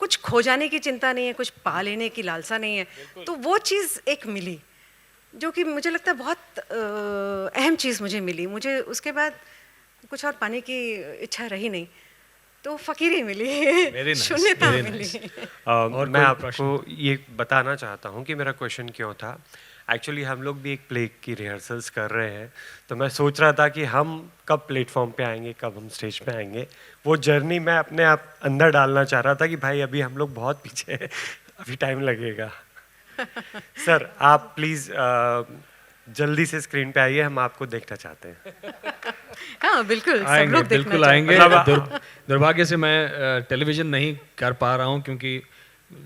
कुछ खो जाने की चिंता नहीं है, कुछ पा लेने की लालसा नहीं है। तो वो चीज़ एक मिली जो कि मुझे लगता है बहुत अहम चीज़ मुझे मिली। मुझे उसके बाद कुछ और पाने की इच्छा रही नहीं, तो फकीरी मिली, शून्यता मिली। और मैं आपको ये बताना चाहता हूँ कि मेरा क्वेश्चन क्यों था। एक्चुअली हम लोग भी एक प्ले की रिहर्सल्स कर रहे हैं, तो मैं सोच रहा था कि हम कब प्लेटफॉर्म पे आएंगे, कब हम स्टेज पे आएंगे। वो जर्नी मैं अपने आप अंदर डालना चाह रहा था कि भाई अभी हम लोग बहुत पीछे हैं, अभी टाइम लगेगा। सर आप प्लीज़ जल्दी से स्क्रीन पे आइए, हम आपको देखना चाहते हैं। हाँ बिल्कुल, आएंगे, सब लोग बिल्कुल आएंगे। दुर्भाग्य से मैं टेलीविज़न नहीं कर पा रहा हूँ क्योंकि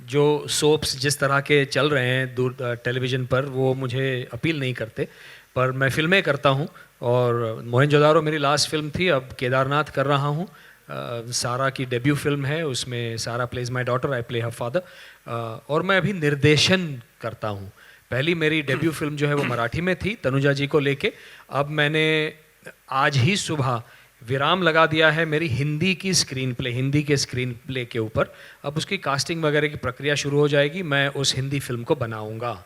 जो सोप्स जिस तरह के चल रहे हैं टेलीविज़न पर वो मुझे अपील नहीं करते, पर मैं फिल्में करता हूँ और मोहनजोदारो मेरी लास्ट फिल्म थी। अब केदारनाथ कर रहा हूँ, सारा की डेब्यू फिल्म है, उसमें सारा plays my daughter, I play her father. और मैं अभी निर्देशन करता हूँ। पहली मेरी डेब्यू फिल्म जो है वो मराठी में थी तनुजा जी को लेके। अब मैंने आज ही सुबह विराम लगा दिया है मेरी हिंदी की स्क्रीन प्ले, हिंदी के स्क्रीन प्ले के ऊपर। अब उसकी कास्टिंग वगैरह की प्रक्रिया शुरू हो जाएगी, मैं उस हिंदी फिल्म को बनाऊंगा।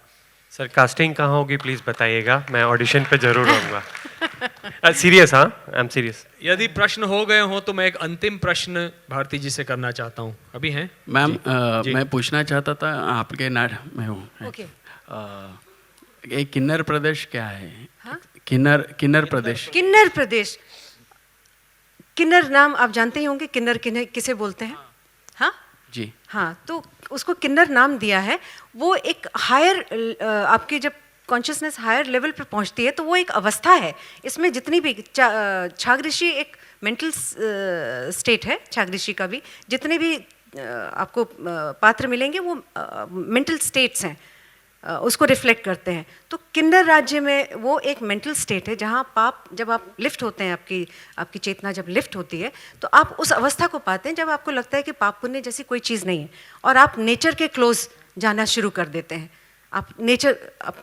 सर कास्टिंग कहाँ होगी प्लीज़ बताइएगा, मैं ऑडिशन पे जरूर आऊँगा। सीरियस? हाँ, आई एम सीरियस। यदि प्रश्न हो गए हों तो मैं एक अंतिम प्रश्न भारती जी से करना चाहता हूँ। अभी हैं मैम? मैं पूछना चाहता था, आपके नाटक में हूँ, ये किन्नर प्रदेश क्या है? हाँ? किन्नर प्रदेश। किन्नर प्रदेश, किन्नर नाम आप जानते ही होंगे। किन्नर किसे बोलते हैं? हाँ जी हाँ, तो उसको किन्नर नाम दिया है। वो एक हायर, आपकी जब कॉन्शियसनेस हायर लेवल पर पहुंचती है तो वो एक अवस्था है। इसमें जितनी भी छागऋषि एक मेंटल स्टेट है, छागऋषि का भी जितने भी आपको पात्र मिलेंगे वो मेंटल स्टेट्स हैं, उसको रिफ्लेक्ट करते हैं। तो किन्नर राज्य में वो एक मेंटल स्टेट है जहाँ पाप, जब आप लिफ्ट होते हैं, आपकी चेतना जब लिफ्ट होती है तो आप उस अवस्था को पाते हैं जब आपको लगता है कि पाप पुण्य जैसी कोई चीज़ नहीं है और आप नेचर के क्लोज जाना शुरू कर देते हैं। आप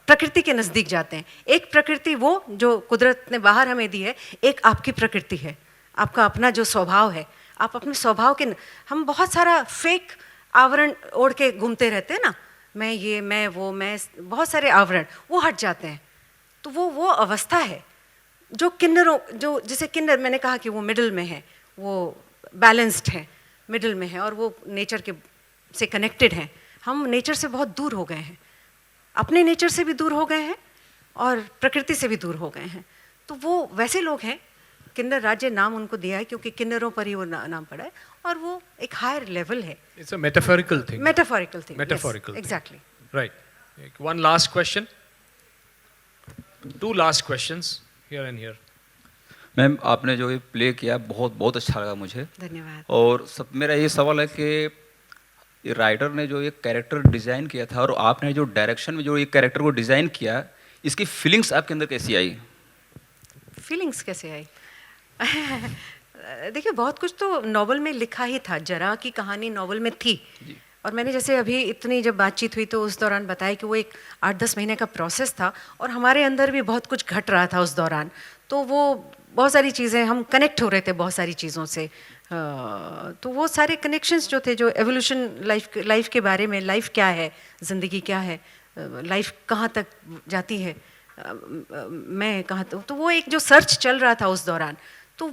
प्रकृति के नज़दीक जाते हैं। एक प्रकृति वो जो कुदरत ने बाहर हमें दी है, एक आपकी प्रकृति है, आपका अपना जो स्वभाव है। आप अपने स्वभाव के, हम बहुत सारा फेक आवरण ओढ़ के घूमते रहते हैं ना, मैं ये, मैं वो, मैं, बहुत सारे आवरण वो हट जाते हैं। तो वो अवस्था है जो किन्नरों, जो जिसे किन्नर मैंने कहा कि वो मिडिल में है, वो बैलेंस्ड है, मिडिल में है और वो नेचर के से कनेक्टेड हैं। हम नेचर से बहुत दूर हो गए हैं, अपने नेचर से भी दूर हो गए हैं और प्रकृति से भी दूर हो गए हैं। तो वो वैसे लोग हैं, किन्नर राज्य नाम उनको दिया है क्योंकि किन्नरों पर ही वो नाम पड़ा है और वो एक हायर लेवल है। It's a metaphorical thing. Metaphorical thing. Metaphorical. Yes, exactly. Right. One last question. Two last questions here and here. Ma'am आपने जो ये प्ले किया बहुत बहुत अच्छा लगा मुझे। धन्यवाद। और मेरा ये सवाल है कि राइटर ने जो ये कैरेक्टर डिज़ाइन किया था और आपने जो डायरेक्शन में जो ये कैरेक्टर को डिज़ाइन किया, इसकी फीलिंग्स आपके अंदर कैसी आई? फीलिंग्स कैसे आई? देखिए, बहुत कुछ तो नॉवल में लिखा ही था। जरा की कहानी नॉवल में थी और मैंने जैसे अभी इतनी जब बातचीत हुई तो उस दौरान बताया कि वो एक 8-10 महीने का प्रोसेस था और हमारे अंदर भी बहुत कुछ घट रहा था उस दौरान। तो वो बहुत सारी चीज़ें, हम कनेक्ट हो रहे थे बहुत सारी चीज़ों से। तो वो सारे कनेक्शंस जो थे, जो एवोल्यूशन लाइफ के बारे में, लाइफ क्या है, ज़िंदगी क्या है, लाइफ कहाँ तक जाती है, मैं कहाँ तक, तो वो एक जो सर्च चल रहा था उस दौरान, तो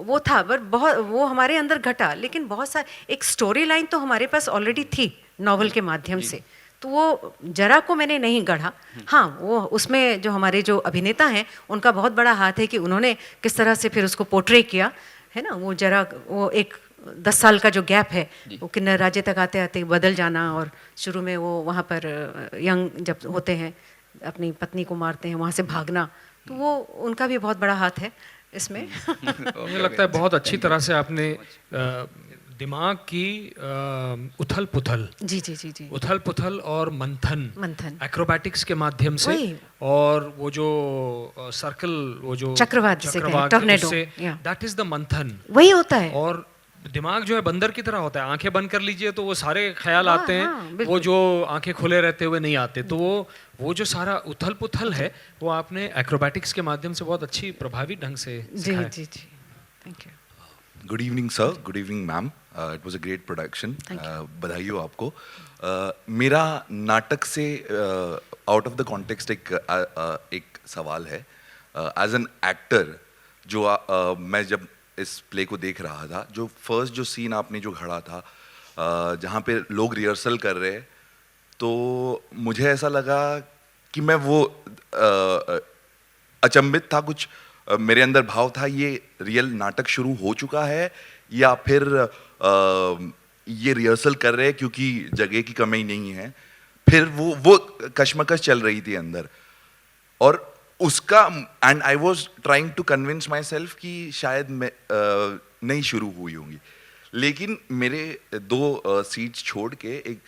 वो था। पर बहुत वो हमारे अंदर घटा, लेकिन बहुत सा एक स्टोरी लाइन तो हमारे पास ऑलरेडी थी नॉवल के माध्यम से। तो वो जरा को मैंने नहीं गढ़ा। हाँ, वो उसमें जो हमारे जो अभिनेता हैं उनका बहुत बड़ा हाथ है कि उन्होंने किस तरह से फिर उसको पोर्ट्रे किया है ना। वो जरा वो एक 10 साल का जो गैप है, वो किन्नर राज्य तक आते आते बदल जाना, और शुरू में वो वहाँ पर यंग जब होते हैं अपनी पत्नी को मारते हैं, वहाँ से भागना, तो वो उनका भी बहुत बड़ा हाथ है इसमें। मुझे लगता है बहुत अच्छी तरह से आपने दिमाग की उथल पुथल, जी उथल पुथल और मंथन एक्रोबैटिक्स के माध्यम से, वही। और वो जो सर्कल, वो जो चक्रवात टॉर्नेडो, दैट इज द मंथन, वही होता है। और दिमाग जो है बंदर की तरह होता है, आंखें बंद कर लीजिए तो वो सारे ख्याल आते हैं, वो जो आंखें खुले रहते हुए नहीं आते, तो वो जो सारा उथल पुथल है वो आपने एक्रोबैटिक्स के माध्यम से बहुत अच्छी प्रभावी ढंग से सिखाया। जी thank you. Good evening sir, good evening ma'am, it was a great production, बधाई हो आपको। मेरा नाटक से आउट ऑफ द कॉन्टेक्स्ट एक सवाल है। एज एन एक्टर जो मैं जब इस प्ले को देख रहा था, जो फर्स्ट जो सीन आपने जो घड़ा था जहाँ पे लोग रिहर्सल कर रहे, तो मुझे ऐसा लगा कि मैं वो अचंभित था, कुछ मेरे अंदर भाव था, ये रियल नाटक शुरू हो चुका है या फिर ये रिहर्सल कर रहे हैं क्योंकि जगह की कमी नहीं है। फिर वो कश्मकश चल रही थी अंदर, और उसका and I was trying to convince myself कि शायद मैं नहीं शुरू हुई होंगी, लेकिन मेरे 2 सीट्स छोड़ के एक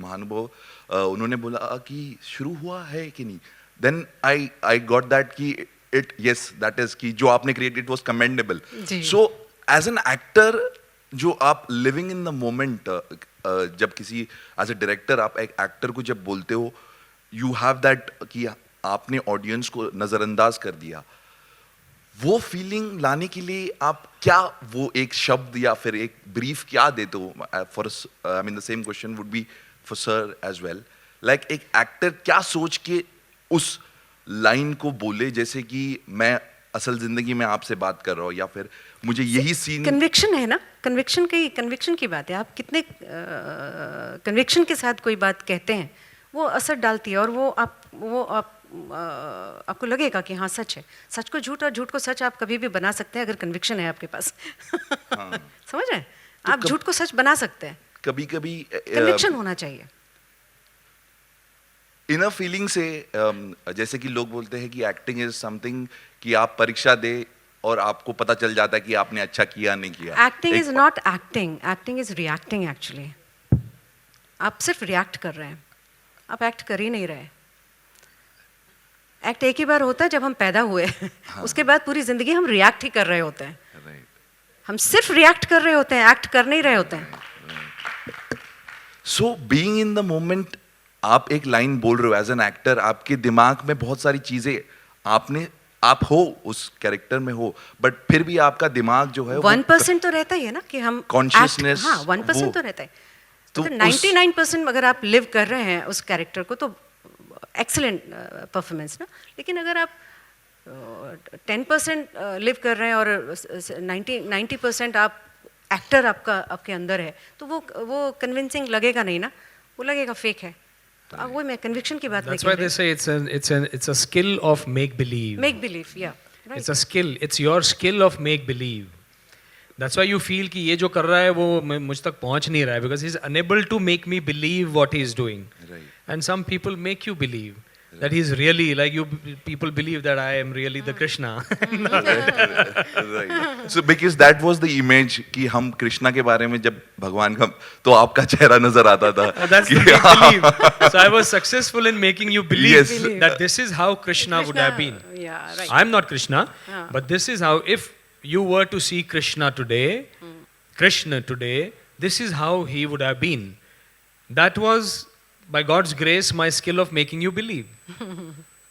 महानुभव उन्होंने बोला कि शुरू हुआ है कि नहीं। देन आई गॉट दैट कि इट यस दैट इज कि जो आपने created it was commendable. So as an actor, जो आप लिविंग इन द मोमेंट, जब किसी एज ए डायरेक्टर आप एक एक्टर को जब बोलते हो, यू हैव दैट कि आपने ऑडियंस को नजरअंदाज कर दिया, वो फीलिंग लाने के लिए आप क्या वो एक शब्द या फिर एक ब्रीफ क्या देते हो? For I mean the same question would be for sir as well, like एक एक्टर क्या सोच के उस लाइन को बोले, जैसे कि मैं असल जिंदगी में आपसे बात कर रहा हूँ, या फिर मुझे यही सीन। कन्विक्शन है ना, कन्विक्शन की बात है। आप कितने कन्विक्शन के साथ कोई बात कहते हैं, वो असर डालती है, और वो आपको लगेगा कि हाँ सच है। सच को झूठ और झूठ को सच आप कभी भी बना सकते हैं अगर कन्विक्शन है आपके पास। हाँ। समझ रहे हैं? तो आप झूठ को सच बना सकते हैं, कभी कभी कन्विक्शन होना चाहिए। इनर फीलिंग से जैसे कि लोग बोलते हैं कि एक्टिंग इज समथिंग कि आप परीक्षा दे और आपको पता चल जाता है कि आपने अच्छा किया नहीं किया। Acting is not acting, acting is reacting actually. आप सिर्फ रिएक्ट कर रहे हैं, आप एक्ट कर ही नहीं रहे। एक्ट एक ही बार होता है जब हम पैदा हुए। हाँ। उसके बाद पूरी जिंदगी हम रिएक्ट ही कर रहे होते हैं। हम सिर्फ रिएक्ट कर रहे होते हैं, एक्ट कर नहीं रहे होते हैं। So being in the moment, आप एक लाइन बोल रहे हो एज एन एक्टर, आपके दिमाग में बहुत सारी चीजें आप हो उस कैरेक्टर में हो, बट फिर भी आपका दिमाग जो है 1% तो रहता ही है ना कि हम कॉन्शियसनेस। हाँ 1% तो रहता है। तो 99% अगर आप लिव कर रहे हैं उस कैरेक्टर को तो एक्सीलेंट परफॉर्मेंस ना। लेकिन अगर आप 10% लिव कर रहे हैं और 90% आप एक्टर आपके अंदर है, तो वो कन्विंसिंग लगेगा नहीं ना, वो लगेगा फेक है। तो अब वो मैं कन्विक्शन की बात नहीं कर रही। That's why they say it's a skill of make believe. Make believe, yeah. Right. It's a skill. It's your skill of make believe. That's why you feel कि ये जो कर रहा है वो मुझ तक पहुंच नहीं रहा है, because he's unable to make me believe what he is doing. Right. And some people make you believe that he's really like you. People believe that I am really the Krishna. Right. So because that was the image कि हम कृष्णा के बारे में जब भगवान का, तो आपका चेहरा नजर आता था। That's the make believe. So I was successful in making you believe that this is how Krishna would have been. Yeah, right. I'm not Krishna, but this is how, if you were to see Krishna today, this is how he would have been. That was, by God's grace, my skill of making you believe.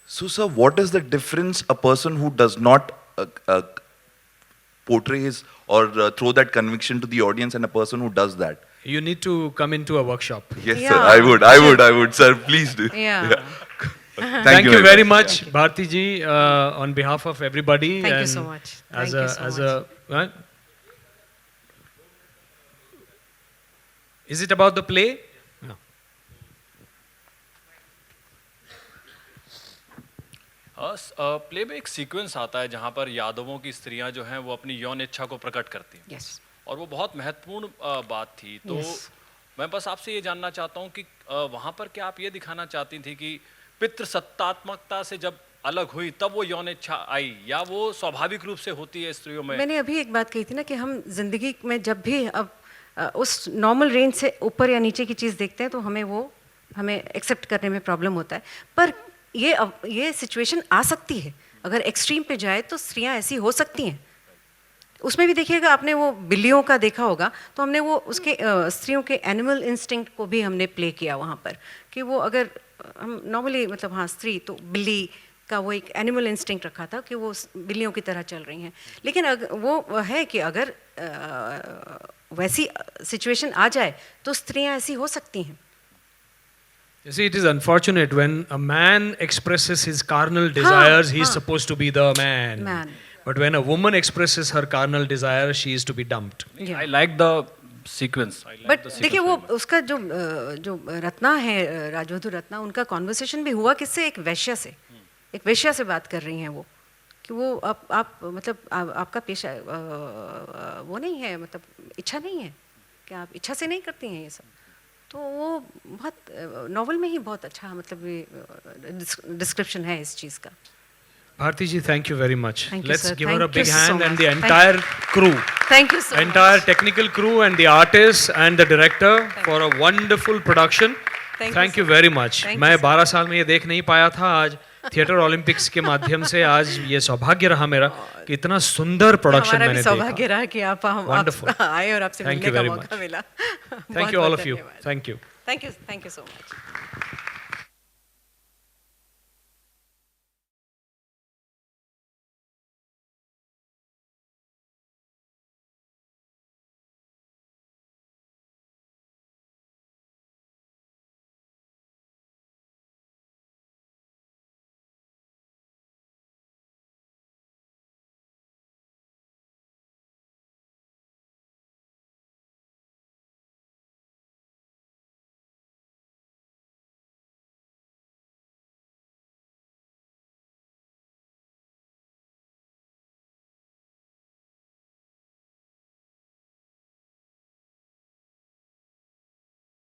So, sir, what is the difference a person who does not portray his or throw that conviction to the audience and a person who does that? You need to come into a workshop. Yes, sir. I would, sir. Please do. Yeah. Thank you very much, Bharti ji, on behalf of everybody. Thank you so much. Is it about the play? No. Play में एक sequence आता है जहाँ पर यादवों की स्त्रियां जो हैं वो अपनी यौन इच्छा को प्रकट करती हैं। Yes. और वो बहुत महत्वपूर्ण बात थी। तो मैं बस आपसे ये जानना चाहता हूँ कि वहाँ पर क्या आप ये दिखाना चाहती थी कि पितृसत्तात्मकता से जब अलग हुई तब वो यौन इच्छा आई, या वो स्वाभाविक रूप से होती है स्त्रियों में? मैंने अभी एक बात कही थी ना कि हम जिंदगी में जब भी अब उस नॉर्मल रेंज से ऊपर या नीचे की चीज़ देखते हैं तो हमें एक्सेप्ट करने में प्रॉब्लम होता है। पर ये सिचुएशन आ सकती है, अगर एक्सट्रीम पे जाए तो स्त्रियां ऐसी हो सकती हैं। उसमें भी देखिएगा, आपने वो बिल्लियों का देखा होगा, तो हमने वो उसके स्त्रियों के एनिमल इंस्टिंक्ट को भी हमने प्ले किया वहाँ पर, कि वो अगर हम नॉर्मली मतलब हाँ स्त्री तो बिल्ली का वो एक एनिमल इंस्टिंक्ट रखा था कि वो बिल्लियों की तरह चल रही हैं। लेकिन वो है कि अगर वैसी सिचुएशन आ जाए तो स्त्रियां ऐसी हो सकती हैं। You see, it is unfortunate when a man expresses his carnal desires, he is supposed to be the man. But when a woman expresses her carnal desire, she is to be dumped. I like the sequence. But देखिए वो उसका जो रत्ना है, राजवधु रत्ना, उनका conversation भी हुआ किससे? एक वैश्या से बात कर रही हैं वो, कि वो आप मतलब आपका पेशा वो नहीं है, मतलब इच्छा नहीं है कि आप इच्छा से नहीं करती हैं ये सब। तो वो बहुत नॉवल में ही बहुत अच्छा मतलब डिस्क्रिप्शन है इस चीज़ का। Bharti ji, thank you very much. Let's give her a big you hand so and much. the entire crew. Thank you so much. Entire technical crew and the artists and the director for a wonderful production. Thank you very much. मैं 12 साल में ये देख नहीं पाया था, आज theatre Olympics के माध्यम से आज ये सौभाग्य रहा मेरा कि इतना सुंदर प्रोडक्शन मैंने देखा। सौभाग्य रहा कि आप आए और आपसे मिलने का मौका मिला। Thank you all of you. Thank you. Thank you so much.